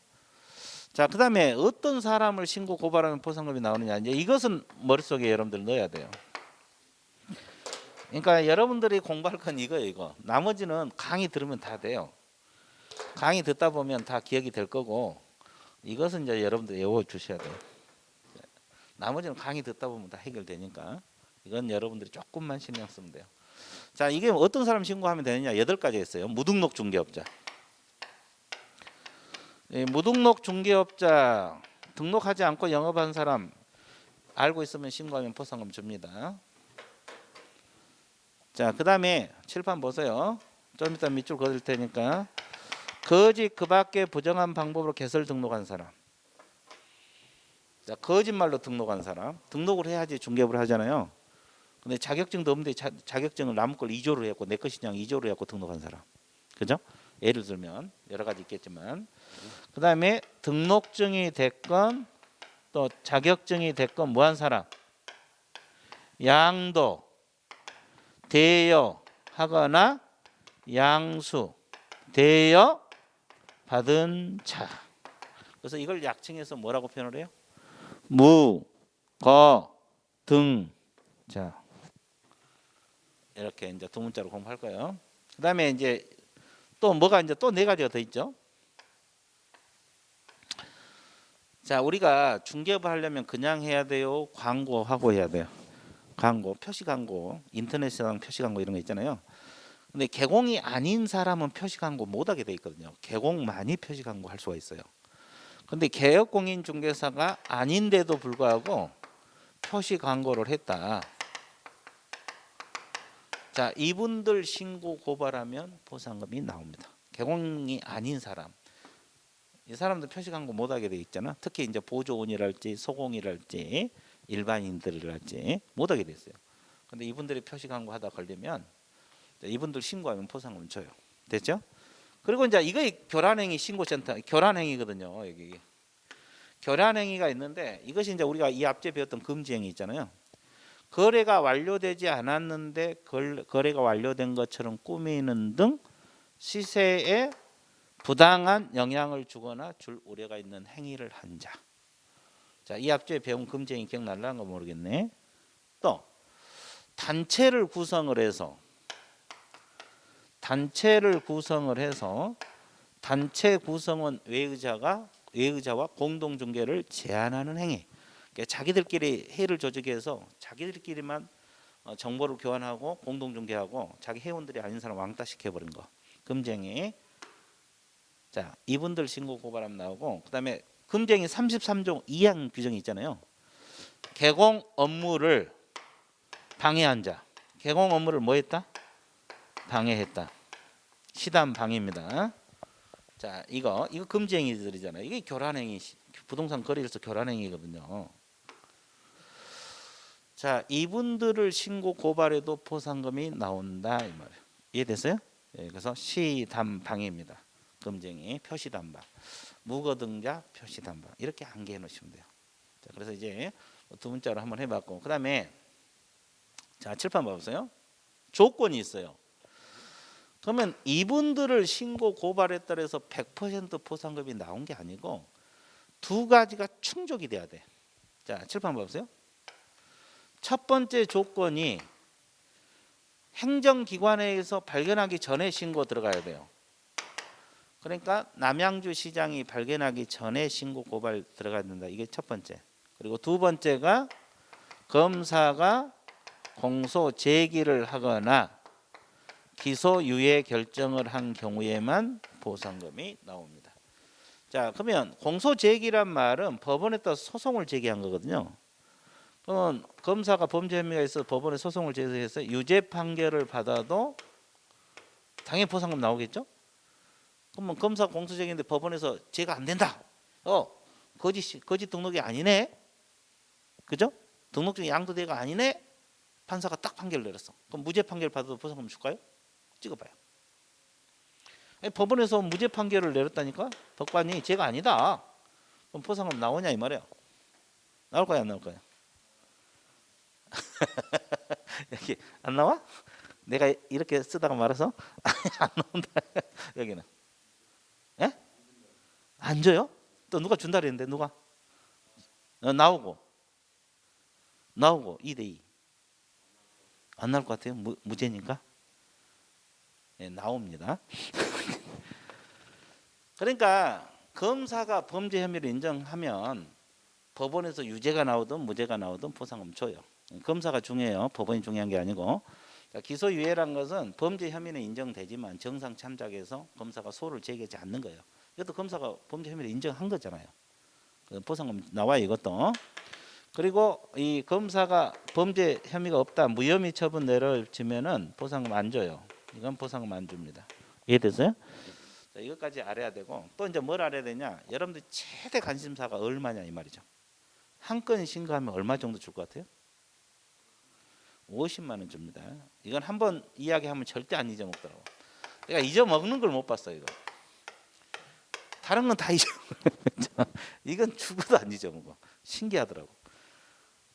자, 그다음에 어떤 사람을 신고 고발하면 포상금이 나오느냐. 이제 이것은 머릿속에 여러분들 넣어야 돼요. 그러니까 여러분들이 공부할 건 이거예요, 이거. 나머지는 강의 들으면 다 돼요. 강의 듣다 보면 다 기억이 될 거고 이것은 이제 여러분들 외워 주셔야 돼요. 나머지는 강의 듣다 보면 다 해결되니까 이건 여러분들이 조금만 신경 쓰면 돼요. 자, 이게 어떤 사람 신고하면 되느냐? 8가지 있어요. 무등록 중개업자. 무등록 중개업자 등록하지 않고 영업한 사람 알고 있으면 신고하면 포상금 줍니다. 자, 그다음에 칠판 보세요. 좀 이따 밑줄 그을 테니까 거짓 그 밖에 부정한 방법으로 개설 등록한 사람. 자, 거짓말로 등록한 사람. 등록을 해야지 중개업을 하잖아요. 근데 자격증도 없는데 자격증을 남의 걸 2조를 했고 내 것이 그냥 2조를 했고 등록한 사람. 그죠? 예를 들면 여러 가지 있겠지만 그다음에 등록증이 됐건 또 자격증이 됐건 뭐한 사람? 양도, 대여하거나 양수, 대여 받은 차. 그래서 이걸 약칭해서 뭐라고 표현을 해요? 무, 거, 등. 자, 이렇게 이제 두 문자로 공부할 거예요. 그다음에 이제 또 뭐가 이제 또 네 가지가 더 있죠. 자, 우리가 중개업을 하려면 그냥 해야 돼요, 광고하고 해야 돼요. 광고, 표시 광고, 인터넷상 표시 광고 이런 거 있잖아요. 근데 개공이 아닌 사람은 표시 광고 못 하게 돼 있거든요. 개공만이 표시 광고 할 수가 있어요. 근데 개업공인 중개사가 아닌데도 불구하고 표시 광고를 했다. 자, 이분들 신고 고발하면 보상금이 나옵니다. 개공이 아닌 사람, 이 사람들 표시 광고 못 하게 돼 있잖아. 특히 이제 보조원이랄지 소공이랄지 일반인들이랄지 못 하게 돼 있어요. 근데 이분들이 표시 광고 하다 걸리면 이분들 신고하면 보상금 줘요. 됐죠? 그리고 이제 이거 교란행위 신고센터, 교란행위거든요. 여기 교란행위가 있는데 이것이 이제 우리가 이 앞제 배웠던 금지행위 있잖아요. 거래가 완료되지 않았는데 거래가 완료된 것처럼 꾸미는 등 시세에 부당한 영향을 주거나 줄 우려가 있는 행위를 한 자. 자, 이 앞주에 배운 금지행위 기억날라는 거 모르겠네. 또 단체를 구성을 해서 단체 구성원 외의자와 공동 중개를 제한하는 행위. 그러니까 자기들끼리 회의를 조직해서 자기들끼리만 정보를 교환하고 공동 중개하고 자기 회원들이 아닌 사람 왕따 시켜버린 거. 금지행위. 자, 이분들 신고 고발하면 나오고, 그다음에 금지행위 33조 2항 규정이 있잖아요. 개공 업무를 방해한 자. 개공 업무를 뭐 했다? 방해했다. 시담 방해입니다. 자, 이거 금지행위들이잖아요. 이게 교란행위, 부동산 거래에서 교란행위거든요. 자, 이분들을 신고 고발해도 보상금이 나온다 이 말이에요. 이해됐어요? 예, 그래서 시담 방해입니다. 금지행위, 표시담방, 무거등자, 표시담방 이렇게 암기해 놓으시면 돼요. 자, 그래서 이제 두 문자로 한번 해봤고, 그 다음에 자 칠판 봐보세요. 조건이 있어요. 그러면 이분들을 신고 고발했다 해서 100% 보상금이 나온 게 아니고 두 가지가 충족이 돼야 돼. 자, 칠판 봐보세요. 첫 번째 조건이 행정기관에서 발견하기 전에 신고 들어가야 돼요. 그러니까 남양주 시장이 발견하기 전에 신고 고발 들어가야 된다. 이게 첫 번째. 그리고 두 번째가 검사가 공소 제기를 하거나 기소 유예 결정을 한 경우에만 보상금이 나옵니다. 자, 그러면 공소 제기란 말은 법원에 따라 소송을 제기한 거거든요. 그러면 검사가 범죄 혐의가 있어 법원에 소송을 제기해서 유죄 판결을 받아도 당연히 보상금 나오겠죠? 그러면 검사 공소 제기인데 법원에서 제가 안 된다. 거짓 등록이 아니네. 그죠? 등록증이 양도대가 아니네. 판사가 딱 판결을 내렸어. 그럼 무죄 판결 받아도 보상금 줄까요? 찍어봐요. 아니, 법원에서 무죄 판결을 내렸다니까 법관이 제가 아니다. 그럼 보상금 나오냐 이 말이야. 나올 거야 안 나올 거야? 여기 안 나와? 내가 이렇게 쓰다가 말아서 안 나온다. 여기는 예? 안 줘요? 또 누가 준다 그랬는데 누가? 나오고 2대2 안 나올 것 같아요. 무죄니까. 네, 나옵니다. 그러니까 검사가 범죄 혐의를 인정하면 법원에서 유죄가 나오든 무죄가 나오든 보상금 줘요. 검사가 중요해요. 법원이 중요한 게 아니고. 기소유예란 것은 범죄 혐의는 인정되지만 정상 참작에서 검사가 소를 제기하지 않는 거예요. 이것도 검사가 범죄 혐의를 인정한 거잖아요. 보상금 나와요 이것도. 그리고 이 검사가 범죄 혐의가 없다 무혐의 처분 내려지면은 보상금 안 줘요. 이건 보상금 안 줍니다. 이해됐어요? 자, 이것까지 알아야 되고 또 이제 뭘 알아야 되냐? 여러분들 최대 관심사가 얼마냐 이 말이죠. 한 건 신고하면 얼마 정도 줄 것 같아요? 50만 원 줍니다. 이건 한번 이야기하면 절대 안 잊어먹더라고. 내가 잊어먹는 걸 못 봤어 이거. 다른 건 다 잊어먹어. 이건 죽어도 안 잊어먹어. 신기하더라고.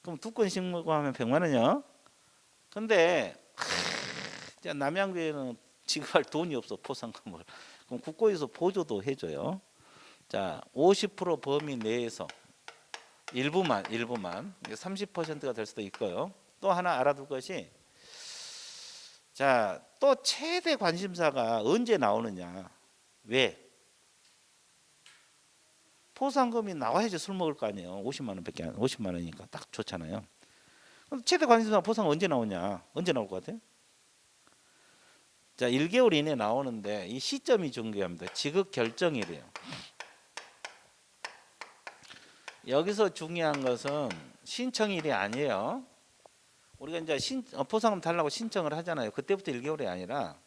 그럼 두 건 신고하면 100만 원이요. 근데 남양주에는 지급할 돈이 없어 포상금을. 그럼 국고에서 보조도 해줘요. 자, 50% 범위 내에서 일부만 30%가 될 수도 있고요. 또 하나 알아둘 것이 자, 또 최대 관심사가 언제 나오느냐? 왜? 포상금이 나와야지 술 먹을 거 아니에요. 50만 원밖에 안 50만 원이니까 딱 좋잖아요. 그럼 최대 관심사 포상 언제 나오냐? 언제 나올 것 같아요? 자, 1개월 이내 나오는데 이 시점이 중요합니다. 지급 결정일이에요. 여기서 중요한 것은 신청일이 아니에요. 우리가 이제 포상금 달라고 신청을 하잖아요. 그때부터 1개월이 아니라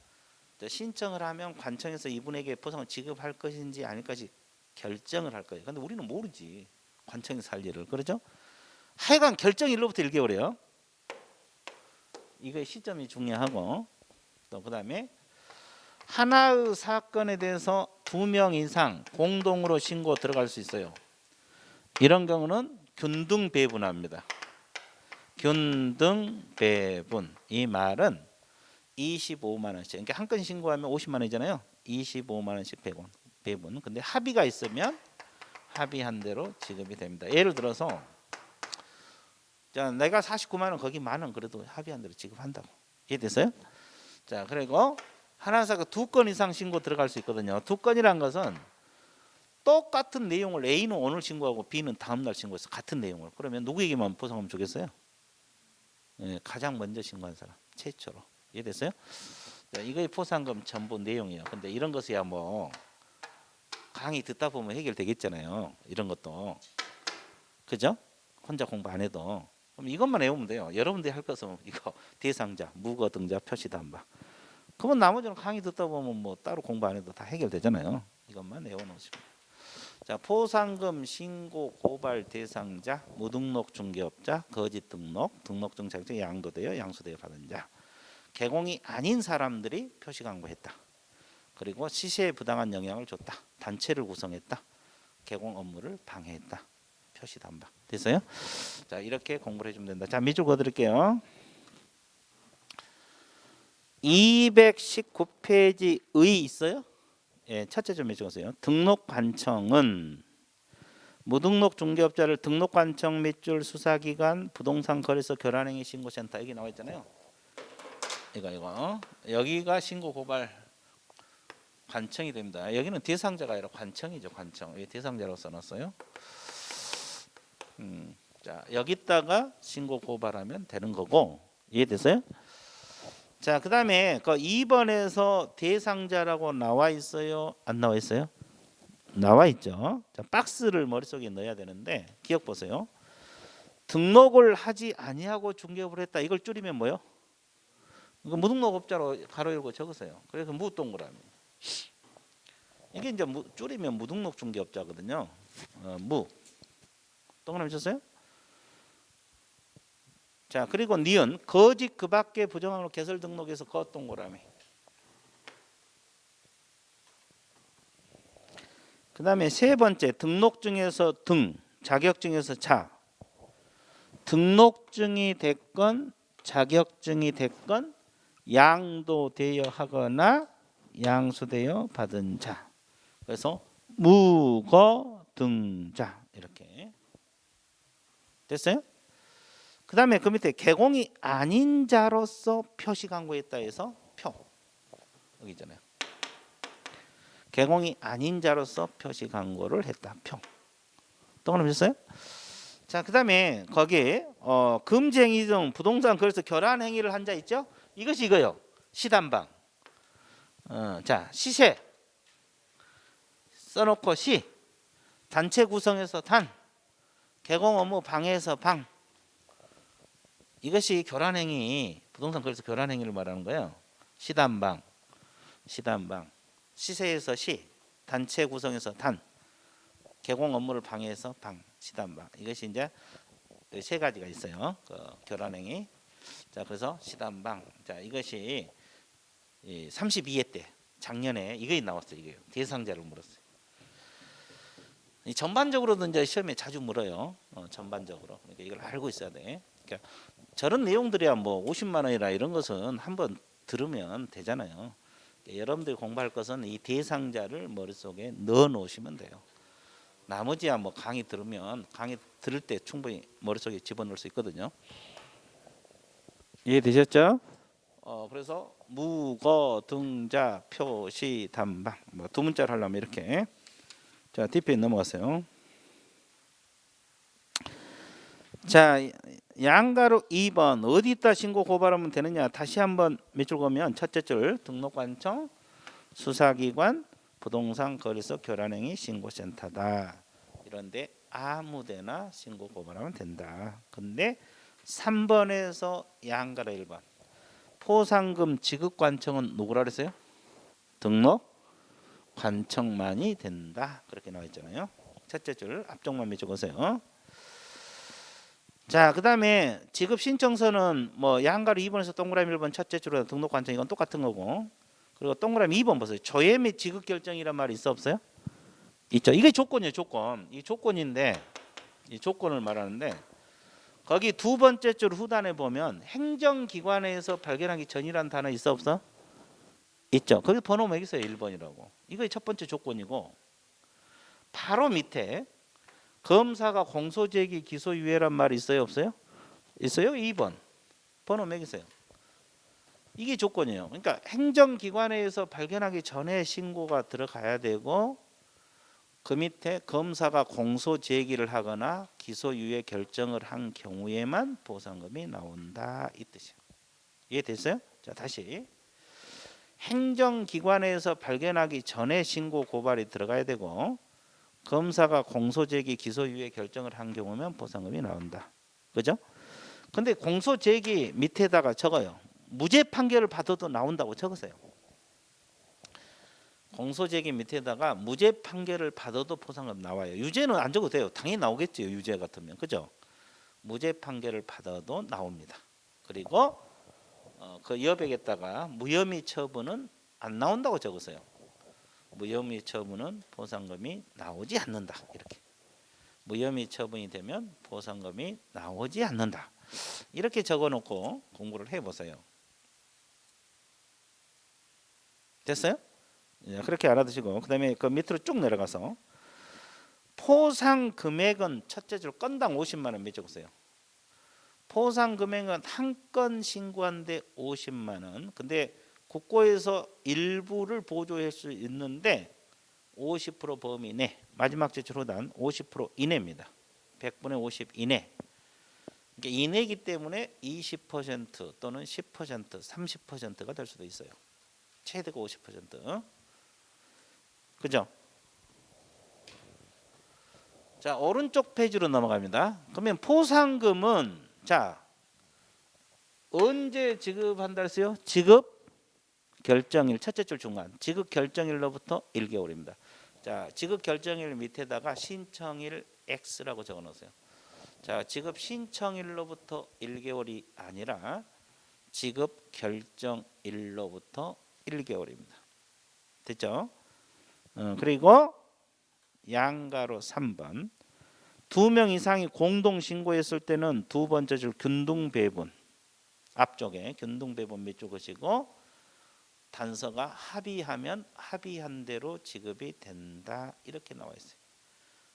신청을 하면 관청에서 이분에게 포상을 지급할 것인지 아닐 것인지 결정을 할 거예요. 근데 우리는 모르지. 관청에서 할 일을. 그렇죠? 하여간 결정일로부터 1개월이에요. 이거 시점이 중요하고 또 그다음에 하나의 사건에 대해서 2명 이상 공동으로 신고 들어갈 수 있어요. 이런 경우는 균등 배분합니다. 균등 배분. 이 말은 25만 원씩. 그러니까 한 건 신고하면 50만 원이잖아요. 25만 원씩 배분. 근데 합의가 있으면 합의한 대로 지급이 됩니다. 예를 들어서 자, 내가 49만 원 거기 만 원 그래도 합의한 대로 지급한다고. 이해됐어요? 자, 그리고 하나사가 2건 이상 신고 들어갈 수 있거든요. 2건이란 것은 똑같은 내용을 A는 오늘 신고하고 B는 다음 날 신고해서 같은 내용을. 그러면 누구에게만 포상금 주겠어요? 예, 가장 먼저 신고한 사람 최초로. 이해됐어요? 자, 이거의 포상금 전부 내용이에요. 근데 이런 것이야 뭐 강의 듣다 보면 해결되겠잖아요. 이런 것도. 그죠? 혼자 공부 안 해도. 그럼 이것만 외우면 돼요. 여러분들이 할 것은 이거 대상자, 무거, 등자, 표시, 단박. 그러면 나머지는 강의 듣다 보면 뭐 따로 공부 안 해도 다 해결되잖아요. 이것만 외워놓으시면. 자, 포상금 신고 고발 대상자, 무등록 중개업자, 거짓 등록, 등록증 자격증 양도되어 양수되어 받은 자, 개공이 아닌 사람들이 표시 광고했다. 그리고 시세에 부당한 영향을 줬다. 단체를 구성했다. 개공 업무를 방해했다. 표시 단박. 됐어요? 자, 이렇게 공부를 해주면 된다. 자, 밑줄 그어드릴게요. 219페이지의 있어요? 예, 첫째 좀 해주세요. 등록관청은 무등록 중개업자를 등록관청 밑줄 수사기관 부동산 거래소 결환행위 신고센터 여기 나와 있잖아요. 이거 여기가 신고 고발 관청이 됩니다. 여기는 대상자가 아니라 관청이죠. 관청. 여기 대상자라고 써놨어요. 자, 여기다가 신고 고발하면 되는 거고. 이해됐어요? 자, 그 다음에 그 2번에서 대상자라고 나와 있어요? 안 나와 있어요? 나와 있죠. 자, 박스를 머릿속에 넣어야 되는데 기억 보세요. 등록을 하지 아니하고 중개업을 했다. 이걸 줄이면 뭐요? 이거 무등록업자로 가로 열고 적으세요. 그래서 무동그라미. 이게 이제 줄이면 무등록 중개업자거든요. 무. 동그라미 쳤어요? 자, 그리고 니은 거짓 그 밖에 부정함으로 개설 등록해서 거 동그라미. 그 다음에 세 번째 등록증에서 등, 자격증에서 자. 등록증이 됐건 자격증이 됐건 양도되어 하거나 양수되어 받은 자. 그래서 무거등자 이렇게 됐어요? 그 다음에 그 밑에 개공이 아닌 자로서 표시 광고했다 해서 표 여기 있잖아요. 개공이 아닌 자로서 표시 광고를 했다. 표. 동그라미 쳤어요? 자, 그 다음에 거기에 금지행위 등 부동산 거래소 결환 행위를 한 자 있죠? 이것이 이거요. 시단방. 자, 시세 써놓고 시. 단체 구성에서 단. 개공 업무 방해에서 방. 이것이 결환 행위, 부동산 거래소 결환 행위를 말하는 거예요. 시단방. 시단방. 시세에서 시. 단체 구성에서 단. 개공 업무를 방해해서 방. 시단방. 이것이 이제 세 가지가 있어요. 그 결환행위. 자, 그래서 시단방. 자, 이것이 32회 때 작년에 이거 나왔어요. 이거요. 대상자를 물었어요. 전반적으로도 이제 시험에 자주 물어요. 전반적으로. 그러니까 이걸 알고 있어야 돼. 그러니까 저런 내용들이야 뭐 50만 원이라 이런 것은 한번 들으면 되잖아요. 그러니까 여러분들이 공부할 것은 이 대상자를 머릿속에 넣어 놓으시면 돼요. 나머지야 뭐 강의 들으면 강의 들을 때 충분히 머릿속에 집어넣을 수 있거든요. 이해되셨죠? 그래서 무거 등자 표시 담방 뭐 두 문자를 하려면 이렇게. 자, DP 넘어가세요. 자, 양가로 2번 어디다 신고 고발하면 되느냐. 다시 한번 몇 줄 보면 첫째 줄 등록관청 수사기관 부동산 거래소 교란행위 신고센터다. 이런데 아무데나 신고 고발하면 된다. 근데 3번에서 양가로 1번 포상금 지급관청은 누구라 그랬어요? 등록관청만이 된다. 그렇게 나와 있잖아요. 첫째 줄 앞쪽만 몇 줄 보세요. 자, 그다음에 지급 신청서는 뭐 양가로 2번에서 동그라미 1번 첫째 줄에 등록관청 이건 똑같은 거고, 그리고 동그라미 2번 보세요. 조회 및 지급 결정이란 말이 있어 없어요? 있죠. 이게 조건이에요. 조건. 이 조건인데 이 조건을 말하는데 거기 두 번째 줄 후단에 보면 행정기관에서 발견하기 전이라는 단어 있어 없어? 있죠. 거기 번호 몇 있어요? 1번이라고. 이거 첫 번째 조건이고 바로 밑에 검사가 공소제기 기소유예란 말이 있어요 없어요? 있어요. 2번 번호 몇 있어요? 이게 조건이에요. 그러니까 행정기관에서 발견하기 전에 신고가 들어가야 되고 그 밑에 검사가 공소제기를 하거나 기소유예 결정을 한 경우에만 보상금이 나온다 이 뜻이에요. 이해됐어요? 자, 다시 행정기관에서 발견하기 전에 신고 고발이 들어가야 되고 검사가 공소제기 기소유예 결정을 한 경우면 보상금이 나온다. 그죠? 근데 공소제기 밑에다가 적어요. 무죄 판결을 받아도 나온다고 적으세요. 공소제기 밑에다가 무죄 판결을 받아도 보상금 나와요. 유죄는 안 적어도 돼요. 당연히 나오겠죠. 유죄 같으면. 그죠? 무죄 판결을 받아도 나옵니다. 그리고 그 여백에다가 무혐의 처분은 안 나온다고 적으세요. 무혐의 처분은 보상금이 나오지 않는다. 이렇게. 무혐의 처분이 되면 보상금이 나오지 않는다. 이렇게 적어놓고 공부를 해보세요. 됐어요? 그렇게 알아두시고 그 다음에 그 밑으로 쭉 내려가서 포상 금액은 첫째 줄 건당 50만 원 몇 적으세요? 포상 금액은 한 건 신고한데 50만 원. 근데 국고에서 일부를 보조할 수 있는데 50% 범위 내. 마지막 제출 후단 50% 이내입니다. 100분의 50 이내. 그러니까 이내이기 때문에 20% 또는 10% 30%가 될 수도 있어요. 최대가 50%. 그죠? 자, 오른쪽 페이지로 넘어갑니다. 그러면 포상금은 자 언제 지급한다 했어요? 지급 결정일 첫째 줄 중간 지급 결정일로부터 1개월입니다. 자, 지급 결정일 밑에다가 신청일 X라고 적어 놓으세요. 자, 지급 신청일로부터 1개월이 아니라 지급 결정일로부터 1개월입니다. 됐죠? 그리고 양가로 3번 2명 이상이 공동 신고했을 때는 두 번째 줄 균등배분 앞쪽에 균등배분 몇 줄 것이고 단서가 합의하면 합의한 대로 지급이 된다 이렇게 나와 있어요.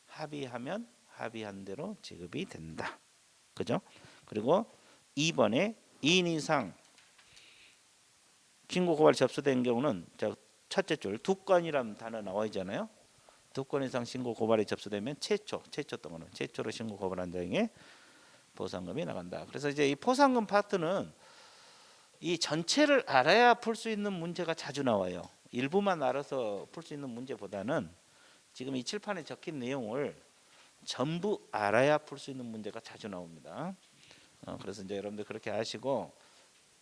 합의하면 합의한 대로 지급이 된다. 그죠? 그리고 2번에 2인 이상 신고 고발 접수된 경우는 첫째 줄 두 건이라는 단어 나와 있잖아요. 두 건 이상 신고 고발이 접수되면 최초 동안은 최초로 신고 고발한 자에게 보상금이 나간다. 그래서 이제 이 포상금 파트는 이 전체를 알아야 풀 수 있는 문제가 자주 나와요. 일부만 알아서 풀 수 있는 문제보다는 지금 이 칠판에 적힌 내용을 전부 알아야 풀 수 있는 문제가 자주 나옵니다. 그래서 이제 여러분들 그렇게 아시고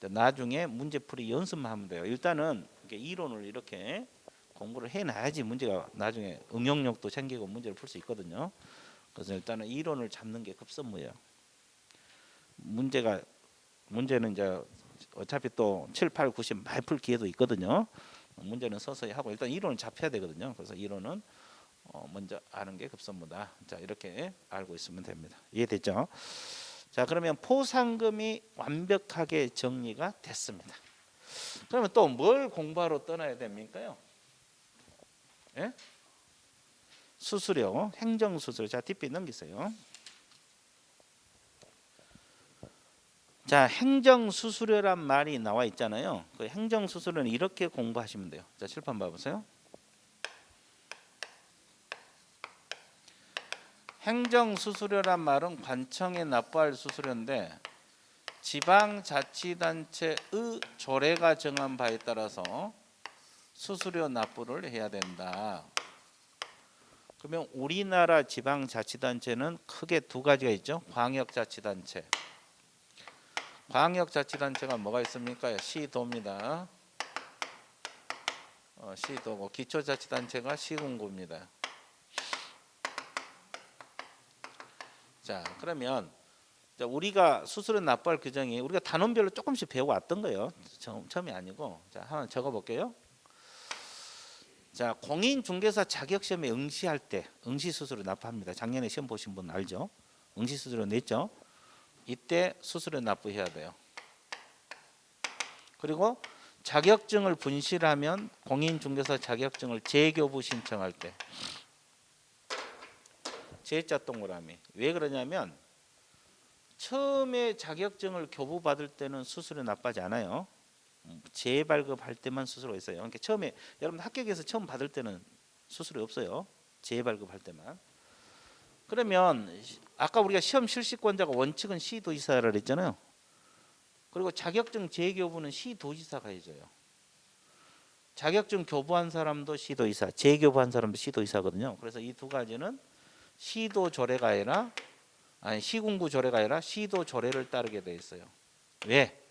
나중에 문제풀이 연습만 하면 돼요. 일단은 이론을 이렇게 공부를 해놔야지 문제가 나중에 응용력도 생기고 문제를 풀 수 있거든요. 그래서 일단은 이론을 잡는 게 급선무예요. 문제는 이제 어차피 또 7, 8, 90 많이 풀 기회도 있거든요. 문제는 서서히 하고 일단 이론을 잡혀야 되거든요. 그래서 이론은 먼저 아는 게 급선무다. 자, 이렇게 알고 있으면 됩니다. 이해됐죠? 자, 그러면 포상금이 완벽하게 정리가 됐습니다. 그러면 또 뭘 공부하러 떠나야 됩니까요? 예? 수수료, 행정수수료. 자, DP 넘기세요. 자, 행정수수료란 말이 나와 있잖아요. 그 행정수수료는 이렇게 공부하시면 돼요. 자, 칠판 봐보세요. 행정수수료란 말은 관청에 납부할 수수료인데 지방자치단체의 조례가 정한 바에 따라서 수수료 납부를 해야 된다. 그러면 우리나라 지방자치단체는 크게 두 가지가 있죠. 광역자치단체. 광역자치단체가 뭐가 있습니까? 시도입니다. 시도고 기초자치단체가 시군구입니다. 자, 그러면 우리가 수수료 납부할 규정이 우리가 단원별로 조금씩 배워왔던 거예요. 처음이 아니고. 자, 하나 적어볼게요. 자, 공인중개사 자격시험에 응시할 때 응시수수료 납부합니다. 작년에 시험 보신 분 알죠? 응시수수료 냈죠? 이때 수수료 납부해야 돼요. 그리고 자격증을 분실하면 공인중개사 자격증을 재교부 신청할 때 제자 동그라미. 왜 그러냐면 처음에 자격증을 교부받을 때는 수수료 납부하지 않아요. 재발급할 때만 수수료가 있어요. 그러니까 처음에 여러분 합격해서 처음 받을 때는 수수료 없어요. 재발급할 때만. 그러면 아까 우리가 시험 실시권자가 원칙은 시도지사라 그랬잖아요. 그리고 자격증 재교부는 시도지사가 해줘요. 자격증 교부한 사람도 시도지사, 재교부한 사람도 시도지사거든요. 그래서 이 두 가지는 시도 조례가 아니라 시군구 조례가 아니라 시도 조례를 따르게 돼 있어요. 왜?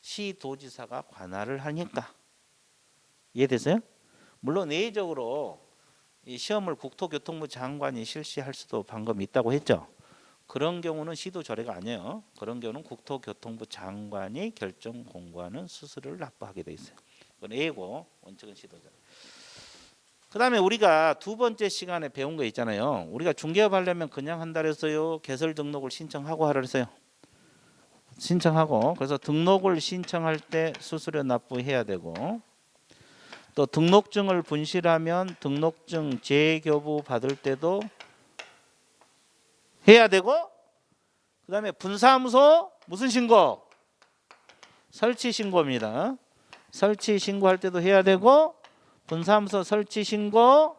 시도지사가 관할을 하니까. 이해되세요? 물론 예외적으로 이 시험을 국토교통부 장관이 실시할 수도 방금 있다고 했죠. 그런 경우는 시도 조례가 아니에요. 그런 경우는 국토교통부 장관이 결정 공고하는 수수료를 납부하게 돼 있어요. 그건 예고, 원칙은 시도조례. 그다음에 우리가 두 번째 시간에 배운 거 있잖아요. 우리가 중개업 하려면 그냥 한다 그랬어요. 개설 등록을 신청하고 하라 그랬어요. 신청하고. 그래서 등록을 신청할 때 수수료 납부해야 되고, 또 등록증을 분실하면 등록증 재교부 받을 때도 해야 되고, 그다음에 분사무소 무슨 신고? 설치 신고입니다. 설치 신고할 때도 해야 되고, 분사무소 설치 신고,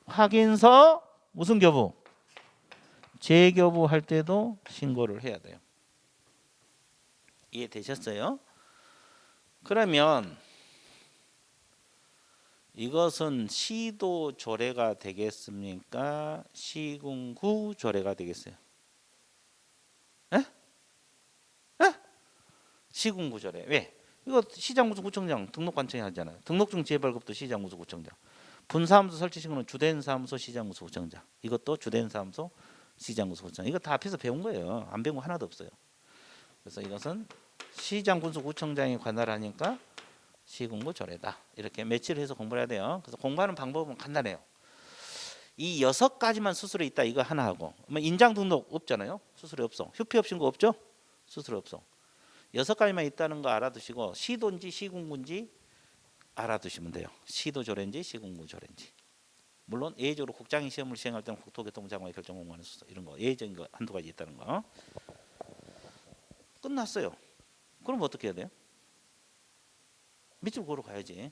확인서 무슨 교부? 재교부 할 때도 신고를 해야 돼요. 이해되셨어요? 그러면 이것은 시도 조례가 되겠습니까? 시군구 조례가 되겠어요? 에? 에? 시군구 조례. 왜? 이거 시장구청장 등록관청이 하잖아요. 등록증 재발급도 시장구청장. 분사무소 설치 신고는 주된 사무소 시장구청장. 이것도 주된 사무소 시장구청장. 이거 다 앞에서 배운 거예요. 안 배운 거 하나도 없어요. 그래서 이것은 시장군수구청장이 관할하니까 시군구 조례다. 이렇게 매치를 해서 공부를 해야 돼요. 그래서 공부하는 방법은 간단해요. 이 6가지만 수수료 있다 이거 하나 하고, 인장 등록 없잖아요. 수수료 없어. 휴피업 신고 없죠. 수수료 없어. 6가지만 있다는 거 알아두시고 시도인지 시군구인지 알아두시면 돼요. 시도 조례인지 시군구 조례인지. 물론 예외적으로 국장이 시험을 시행할 때는 국토교통부 장관이 결정 공고하는 수수료 이런 거 예외적인 거 한두 가지 있다는 거. 끝났어요. 그럼 어떻게 해야 돼요? 밑줄 그으러 가야지.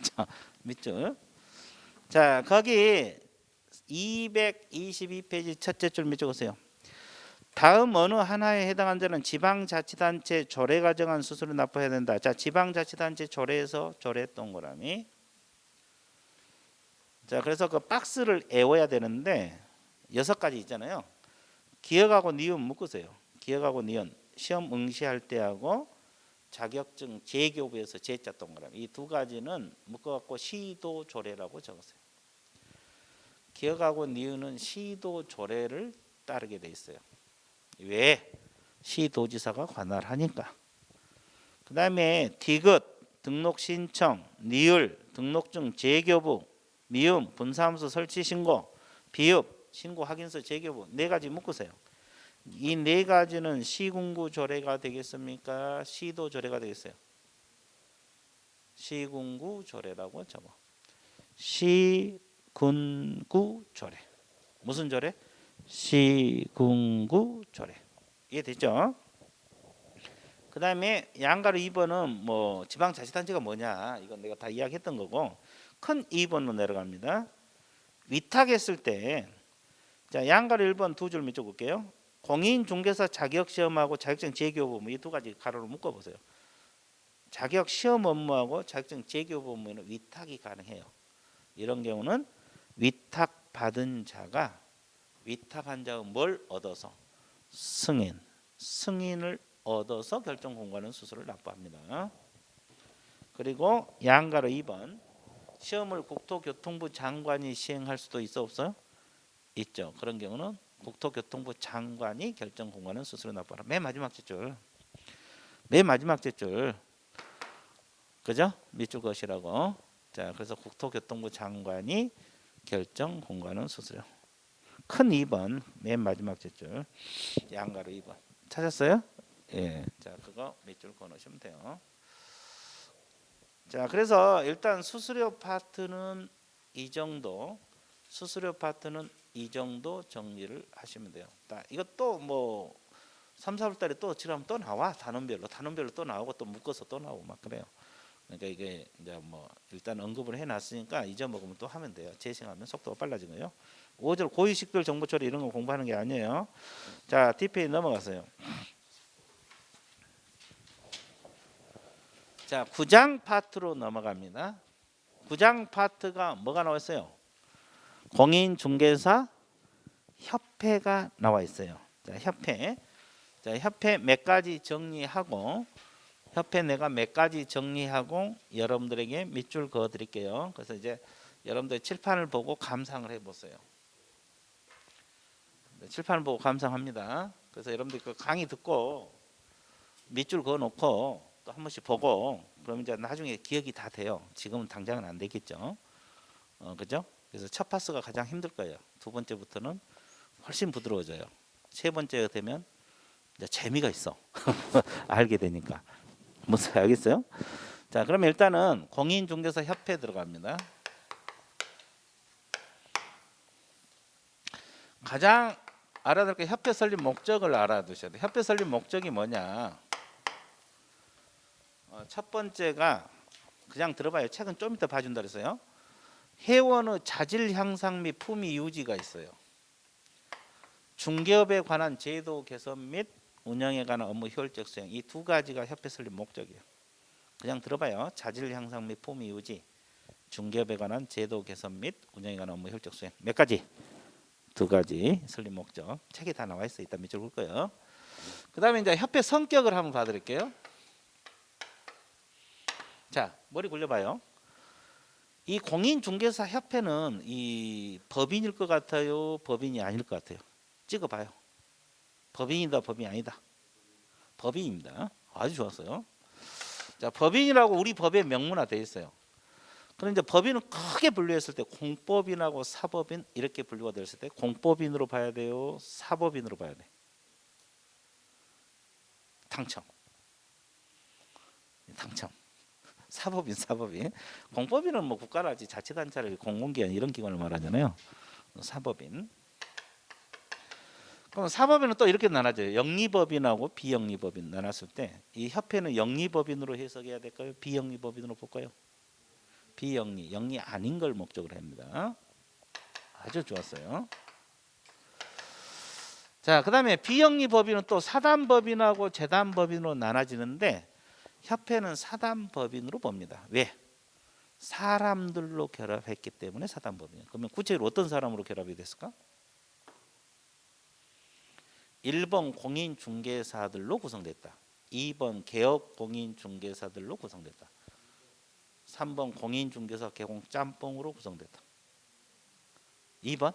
자, 밑줄. 자, 거기 222페이지 첫째 줄 밑줄 그으세요. 다음 어느 하나에 해당한 자는 지방자치단체 조례가 정한 수수료 납부해야 된다. 자, 지방자치단체 조례에서 조례 동그라미. 자, 그래서 그 박스를 외워야 되는데 6가지 있잖아요. 기억하고 니은 묶으세요. 기억하고 니은. 시험 응시할 때하고 자격증 재교부에서 제자 동그라미. 이 두 가지는 묶어갖고 시도 조례라고 적으세요. 기억하고 니은은 시도 조례를 따르게 돼 있어요. 왜? 시도지사가 관할하니까. 그 다음에 디귿 등록 신청, 니을 등록증 재교부, 미음 분사무소 설치 신고, 비읍 신고 확인서 재교부 4가지 묶으세요. 이 4가지는 시군구 조례가 되겠습니까? 시도 조례가 되겠어요? 시군구 조례라고 적어. 시군구 조례. 무슨 조례? 시군구 조례. 이해됐죠? 그 다음에 양가로 2번은 뭐 지방자치단체가 뭐냐 이건 내가 다 이야기했던 거고 큰 2번으로 내려갑니다. 위탁했을 때 자 양가로 1번 두 줄 밑줄 볼게요. 공인중개사 자격시험하고 자격증 재교부 업무 이 두 가지 가로로 묶어보세요. 자격시험 업무하고 자격증 재교부 업무에는 위탁이 가능해요. 이런 경우는 위탁받은 자가 위탁한 자가 뭘 얻어서 승인을 얻어서 결정 공고하는 수수료를 납부합니다. 그리고 양가로 2번 시험을 국토교통부 장관이 시행할 수도 있어 없어요? 있죠. 그런 경우는 국토교통부 장관이 결정 공고하는 수수료 납부하라. 맨 마지막 줄. 맨 마지막 줄. 그죠? 밑줄 것이라고. 자, 그래서 국토교통부 장관이 결정 공고하는 수수료. 큰 2번 맨 마지막 줄. 양가로 2번. 찾았어요? 예. 자, 그거 밑줄 그어 놓으시면 돼요. 자, 그래서 일단 수수료 파트는 이 정도. 수수료 파트는 이 정도 정리를 하시면 돼요. 이것도 뭐 3, 4월 달에 또 지나면 또 나와. 단원별로 또 나오고 또 묶어서 또 나오고 막 그래요. 그러니까 이게 이제 뭐 일단 언급을 해놨으니까 잊어먹으면 또 하면 돼요. 재생하면 속도가 빨라진 거예요. 5절 고위식별 정보 처리 이런 거 공부하는 게 아니에요. 자, 뒷페이지 넘어가세요. 자, 9장 파트로 넘어갑니다. 9장 파트가 뭐가 나와 있어요? 공인중개사 협회가 나와 있어요. 자, 협회 몇 가지 정리하고 협회 내가 몇 가지 정리하고 여러분들에게 밑줄 그어 드릴게요. 그래서 이제 여러분들 칠판을 보고 감상을 해보세요. 칠판을 보고 감상합니다. 그래서 여러분들 그 강의 듣고 밑줄 그어 놓고 또 한 번씩 보고 그러면 이제 나중에 기억이 다 돼요. 지금은 당장은 안 되겠죠. 그죠? 그래서 첫 파스가 가장 힘들 거예요. 두 번째부터는 훨씬 부드러워져요. 세 번째가 되면 이제 재미가 있어. 알게 되니까. 무슨 알겠어요? 자, 그러면 일단은 공인중개사 협회 들어갑니다. 가장 알아둘 게 협회 설립 목적을 알아두셔야 돼요. 협회 설립 목적이 뭐냐? 첫 번째가 그냥 들어봐요. 책은 좀 이따 봐준다 그랬어요. 회원의 자질 향상 및 품위 유지가 있어요. 중개업에 관한 제도 개선 및 운영에 관한 업무 효율적 수행 이 두 가지가 협회 설립 목적이에요. 그냥 들어봐요. 자질 향상 및 품위 유지, 중개업에 관한 제도 개선 및 운영에 관한 업무 효율적 수행 몇 가지? 두 가지 설립 목적. 책에 다 나와 있어요. 이따 밑줄 볼 거예요. 그다음에 이제 협회 성격을 한번 봐드릴게요. 자, 머리 굴려봐요. 이 공인중개사 협회는 이 법인일 것 같아요? 법인이 아닐 것 같아요? 찍어봐요. 법인이다, 법인이 아니다. 법인입니다. 아주 좋았어요. 자, 법인이라고 우리 법에 명문화되어 있어요. 그런데 법인은 크게 분류했을 때 공법인하고 사법인 이렇게 분류가 됐을 때 공법인으로 봐야 돼요? 사법인으로 봐야 돼? 당첨. 사법인. 공법인은 뭐 국가라지 자치단체를 공공기관 이런 기관을 말하잖아요. 사법인. 그럼 사법인은 또 이렇게 나눠져요. 영리법인하고 비영리법인 나눴을 때 이 협회는 영리법인으로 해석해야 될까요? 비영리법인으로 볼까요? 영리 아닌 걸 목적으로 합니다. 아주 좋았어요. 자, 그다음에 비영리법인은 또 사단법인하고 재단법인으로 나눠지는데 협회는 사단법인으로 봅니다. 왜? 사람들로 결합했기 때문에 사단법인. 그러면 구체적으로 어떤 사람으로 결합이 됐을까? 1번 공인중개사들로 구성됐다. 2번 개업공인중개사들로 구성됐다. 3번 공인중개사 개공 짬뽕으로 구성됐다. 2번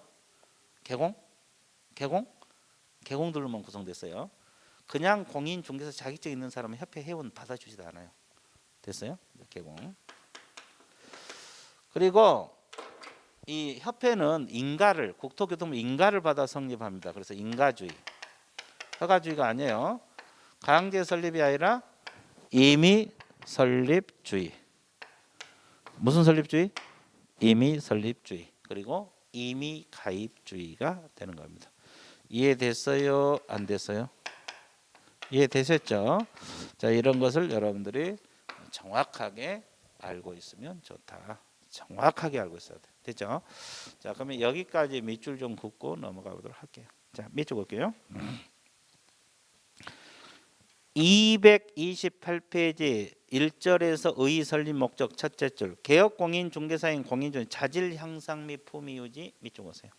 개공들로만 구성됐어요. 그냥 공인중개사 자격증 있는 사람은 협회 회원 받아주지도 않아요. 됐어요? 개공. 그리고 이 협회는 국토교통부 인가를 받아 성립합니다. 그래서 인가주의, 허가주의가 아니에요. 강제 설립이 아니라 임의 설립주의. 무슨 설립주의? 임의 설립주의. 그리고 임의 가입주의가 되는 겁니다. 이해됐어요? 안 됐어요? 이해되셨죠? 자, 이런 것을 여러분들이 정확하게 알고 있으면 좋다. 정확하게 알고 있어야 돼. 됐죠? 자, 그러면 여기까지 밑줄 좀 긋고 넘어가 보도록 할게요. 자, 밑줄 볼게요. 228페이지 1절에서 의 설립 목적 첫째 줄 개업 공인 중개사인 공인중 자질 향상 및 품위 유지 밑줄 보세요.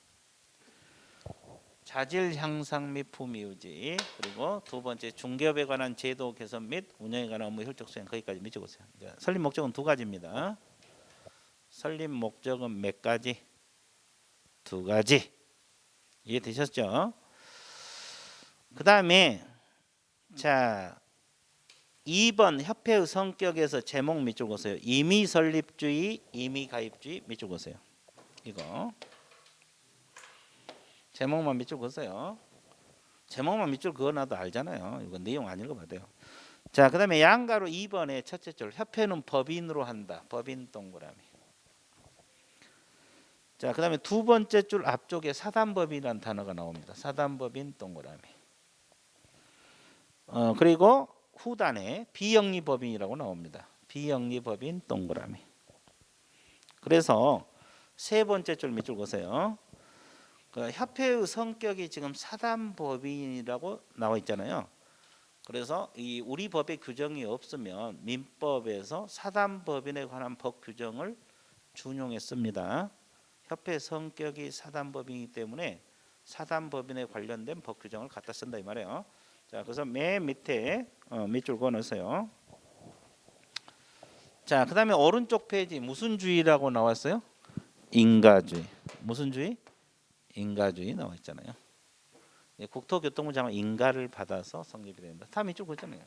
자질 향상 및 품위 유지 그리고 두 번째 중개업에 관한 제도 개선 및 운영에 관한 업무 효율적 수행 거기까지 밑줄 보세요. 설립 목적은 두 가지입니다. 설립 목적은 몇 가지? 두 가지. 이해되셨죠? 그 다음에 자 2번 협회의 성격에서 제목 밑줄 보세요. 임의 설립주의, 임의 가입주의 밑줄 보세요. 이거 제목만 밑줄 보세요. 제목만 밑줄 그어놔도 알잖아요. 이거 내용 안 읽어봐도 돼요. 자, 그 다음에 양가로 2번의 첫째 줄 협회는 법인으로 한다. 법인 동그라미. 자, 그 다음에 두 번째 줄 앞쪽에 사단법인이라는 단어가 나옵니다. 사단법인 동그라미. 그리고 후단에 비영리법인이라고 나옵니다. 비영리법인 동그라미. 그래서 세 번째 줄 밑줄 보세요. 그 협회의 성격이 지금 사단법인이라고 나와 있잖아요. 그래서 이 우리 법에 규정이 없으면 민법에서 사단법인에 관한 법 규정을 준용했습니다. 협회 성격이 사단법인이기 때문에 사단법인에 관련된 법 규정을 갖다 쓴다 이 말이에요. 자, 그래서 맨 밑에 밑줄 그어놓으세요. 자, 그 다음에 오른쪽 페이지 무슨 주의라고 나왔어요? 인가주의. 무슨 주의? 인가주의 나와 있잖아요. 국토교통부 장관 인가를 받아서 성립이 된다. 다 밑줄 그었잖아요.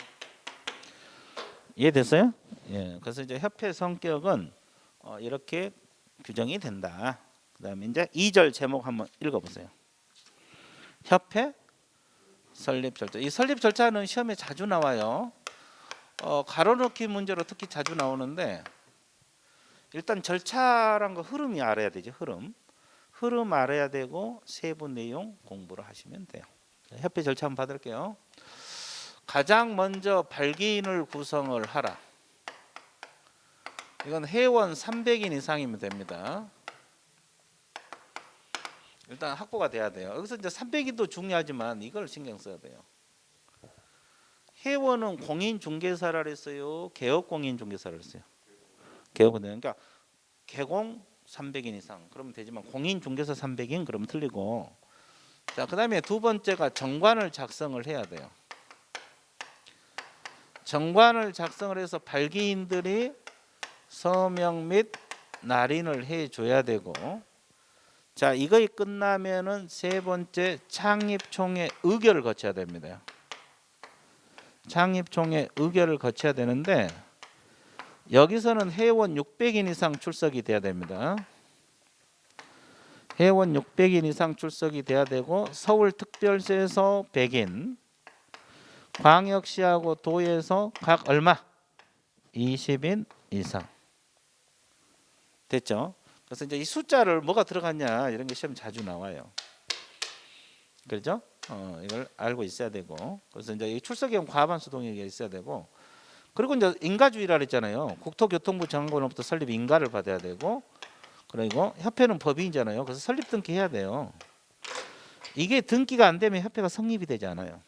이해됐어요? 예. 그래서 이제 협회 성격은 이렇게 규정이 된다. 그다음에 이제 2절 제목 한번 읽어보세요. 협회 설립 절차. 이 설립 절차는 시험에 자주 나와요. 가로넣기 문제로 특히 자주 나오는데 일단 절차란 거 흐름이 알아야 되죠. 흐름 알아야 되고 세부 내용 공부를 하시면 돼요. 협회 절차 한번 받을게요. 가장 먼저 발기인을 구성을 하라. 이건 회원 300인 이상이면 됩니다. 일단 확보가 돼야 돼요. 여기서 이제 300인도 중요하지만 이걸 신경 써야 돼요. 회원은 공인중개사를 했어요. 개업공인중개사를 했어요. 개업은 그러니까 개공 300인 이상 그러면 되지만 공인중개사 300인 그러면 틀리고. 자, 그다음에 두 번째가 정관을 작성을 해야 돼요. 정관을 작성을 해서 발기인들이 서명 및 날인을 해줘야 되고. 자, 이거이 끝나면은 세 번째 창립총회 의결을 거쳐야 됩니다. 창립총회 의결을 거쳐야 되는데 여기서는 회원 600인 이상 출석이 돼야 됩니다. 회원 600인 이상 출석이 돼야 되고 서울특별시에서 100인, 광역시하고 도에서 각 얼마? 20인 이상. 됐죠? 그래서 이제 이 숫자를 뭐가 들어갔냐 이런 게 시험 자주 나와요. 그렇죠? 이걸 알고 있어야 되고. 그래서 이제 이 출석형 과반수 동의가 있어야 되고. 그리고 이제 인가주의라 그랬잖아요. 국토교통부 장관으로부터 설립 인가를 받아야 되고. 그리고 협회는 법인이잖아요. 그래서 설립 등기 해야 돼요. 이게 등기가 안 되면 협회가 성립이 되지 않아요.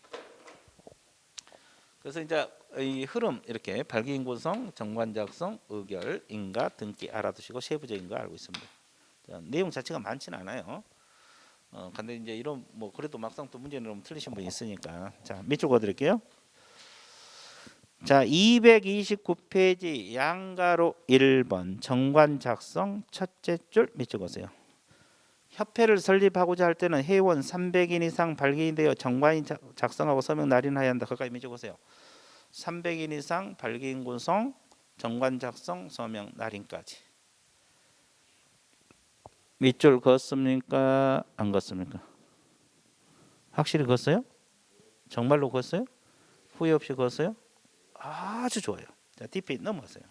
그래서 이제 이 흐름 이렇게 발기인 구성, 정관 작성, 의결, 인가, 등기 알아두시고 세부적인 거 알고 있습니다. 자, 내용 자체가 많지는 않아요. 근데 이제 이런 뭐 그래도 막상 또 문제는 좀 틀리신 분이 있으니까. 자, 밑줄 그어드릴게요. 자, 229페이지 양가로 1번 정관 작성 첫째 줄 밑줄 그으세요. 협회를 설립하고자 할 때는 회원 300인 이상 발기인 되어 정관이 작성하고 서명 날인하여야 한다. 거기까지 밑줄 그으세요. 300인 이상 발기인 구성, 정관 작성, 서명 날인까지. 밑줄 그었습니까? 안 그었습니까? 확실히 그었어요? 정말로 그었어요? 후회 없이 그었어요? 아주 좋아요. 자, DP 넘어가세요.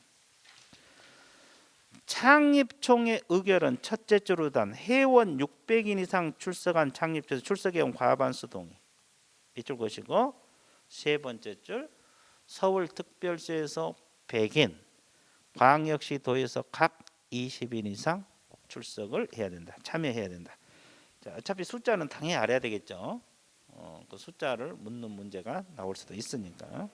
창립총회 의결은 첫째 줄로 단 회원 600인 이상 출석한 창립처에서 출석해온 과반수 동의. 이쪽 것이고 세 번째 줄 서울특별시에서 100인, 광역시도에서 각 20인 이상 출석을 해야 된다. 참여해야 된다. 자, 어차피 숫자는 당연히 알아야 되겠죠. 그 숫자를 묻는 문제가 나올 수도 있으니까.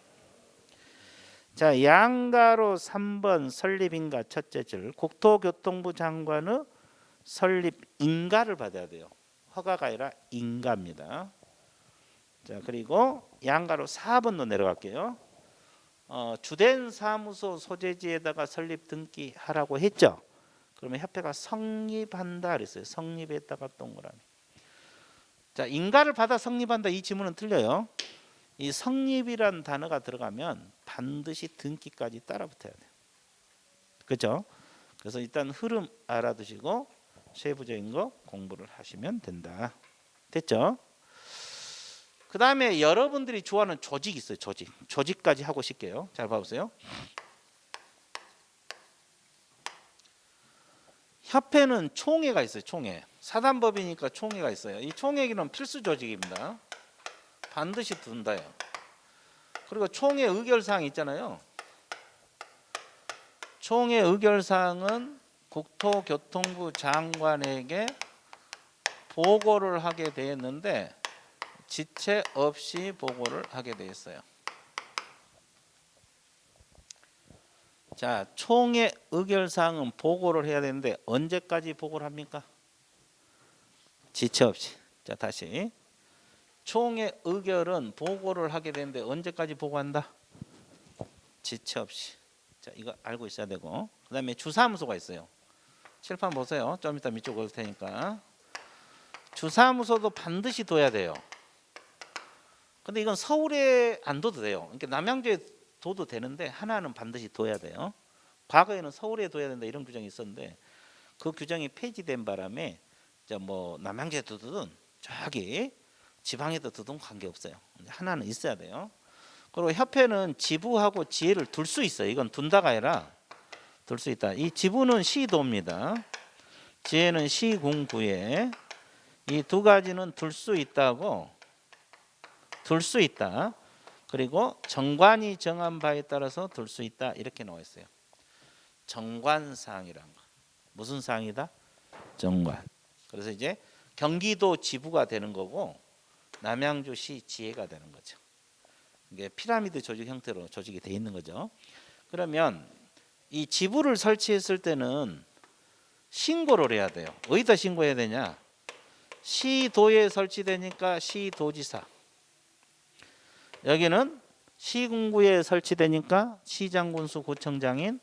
자, 양가로 3번 설립인가 첫째 줄 국토교통부 장관의 설립 인가를 받아야 돼요. 허가가 아니라 인가입니다. 자, 그리고 양가로 4번도 내려갈게요. 주된 사무소 소재지에다가 설립 등기하라고 했죠. 그러면 협회가 성립한다 그랬어요. 성립했다가 동그라미. 자, 인가를 받아 성립한다 이 지문은 틀려요. 이 성립이란 단어가 들어가면 반드시 등기까지 따라붙어야 돼요. 그렇죠? 그래서 일단 흐름 알아두시고 세부적인 거 공부를 하시면 된다. 됐죠? 그 다음에 여러분들이 좋아하는 조직 있어요. 조직까지 하고 싶게요. 잘 봐보세요. 협회는 총회가 있어요. 총회. 사단법이니까 총회가 있어요. 이 총회는 필수 조직입니다. 반드시 둔다요. 그리고 총회 의결사항 있잖아요. 총회 의결사항은 국토교통부 장관에게 보고를 하게 되었는데 지체 없이 보고를 하게 되었어요. 자, 총회 의결사항은 보고를 해야 되는데 언제까지 보고를 합니까? 지체 없이. 자, 다시. 총회 의결은 보고를 하게 되는데 언제까지 보고한다? 지체 없이. 자, 이거 알고 있어야 되고. 그 다음에 주사무소가 있어요. 칠판 보세요. 좀 이따 밑쪽 올 테니까. 주사무소도 반드시 둬야 돼요. 근데 이건 서울에 안 둬도 돼요. 그러니까 남양주에 둬도 되는데 하나는 반드시 둬야 돼요. 과거에는 서울에 둬야 된다 이런 규정이 있었는데 그 규정이 폐지된 바람에 뭐 남양주에 두든 저기 지방에도 두든 관계없어요. 하나는 있어야 돼요. 그리고 협회는 지부하고 지회를 둘 수 있어요. 이건 둔다가 아니라 둘 수 있다. 이 지부는 시도입니다. 지회는 시군구에. 이 두 가지는 둘 수 있다고. 둘 수 있다. 그리고 정관이 정한 바에 따라서 둘 수 있다. 이렇게 나와 있어요. 정관사항이란 거. 무슨 사항이다? 정관. 그래서 이제 경기도 지부가 되는 거고 남양주시 지회가 되는 거죠. 이게 피라미드 조직 형태로 조직이 돼 있는 거죠. 그러면 이 지부를 설치했을 때는 신고를 해야 돼요. 어디다 신고해야 되냐? 시도에 설치되니까 시도지사. 여기는 시군구에 설치되니까 시장군수 구청장인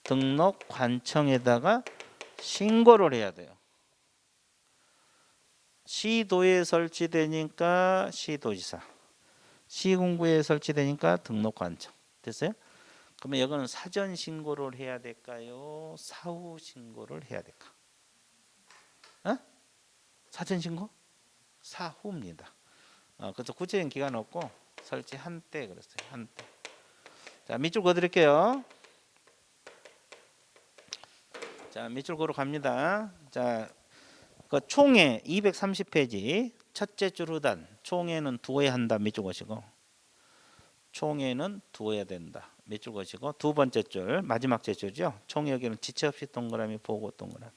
등록관청에다가 신고를 해야 돼요. 시도에 설치되니까 시도지사, 시군구에 설치되니까 등록관청. 됐어요? 그러면 여기는 사전 신고를 해야 될까요? 사후 신고를 해야 될까? 사전 신고? 사후입니다. 그래서 구체적인 기간 없고 설치 한때 그랬어요. 한때. 자, 밑줄 그어드릴게요. 자, 밑줄 그어 갑니다. 자, 그 총회 230페이지 첫째 줄 후단 총회는 두어야 한다. 밑줄 그으시고 총회는 두어야 된다. 밑줄 그으시고 두 번째 줄 마지막 제줄이죠. 총회 의결은 지체 없이 동그라미 보고 동그라미.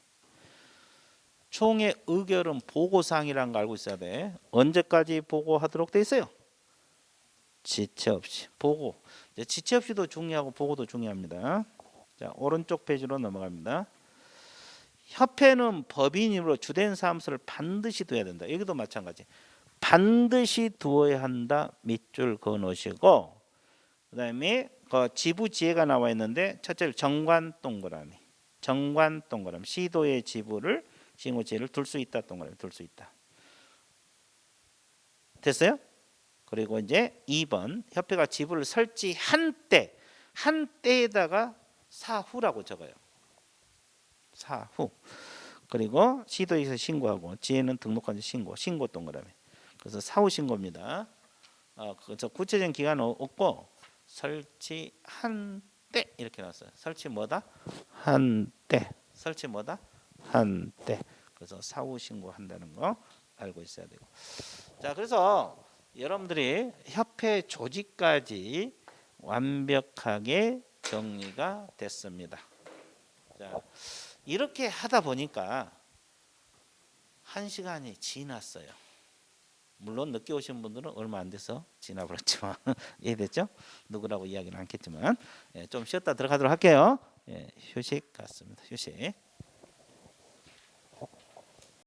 총회 의결은 보고사항이라는 거 알고 있어야 돼. 언제까지 보고하도록 돼 있어요? 지체 없이 보고. 지체 없이도 중요하고 보고도 중요합니다. 자, 오른쪽 페이지로 넘어갑니다. 협회는 법인으로 주된 사무소를 반드시 둬야 된다. 여기도 마찬가지. 반드시 두어야 한다. 밑줄 그어 놓으시고 그다음에 그 지부 지회가 나와 있는데 첫째 정관 동그라미. 정관 동그라미. 시도의 지부를 신고 지회를 둘 수 있다. 동그라미 둘 수 있다. 됐어요? 그리고 이제 2번 협회가 지부를 설치한 때 한때에다가 사후라고 적어요. 사후. 그리고 시도에서 신고하고 지회는 등록관청 신고 동그라미. 그래서 사후 신고입니다. 그래서 구체적인 기간은 없고 설치한 때 이렇게 나왔어요. 설치 뭐다? 한때. 설치 뭐다? 한때. 그래서 사후 신고한다는 거 알고 있어야 되고. 자, 그래서 여러분들이 협회 조직까지 완벽하게 정리가 됐습니다. 자, 이렇게 하다 보니까 1시간이 지났어요. 물론 늦게 오신 분들은 얼마 안 돼서 지나버렸지만 이해됐죠? 누구라고 이야기는 않겠지만 좀 쉬었다 들어가도록 할게요. 휴식 같습니다. 휴식.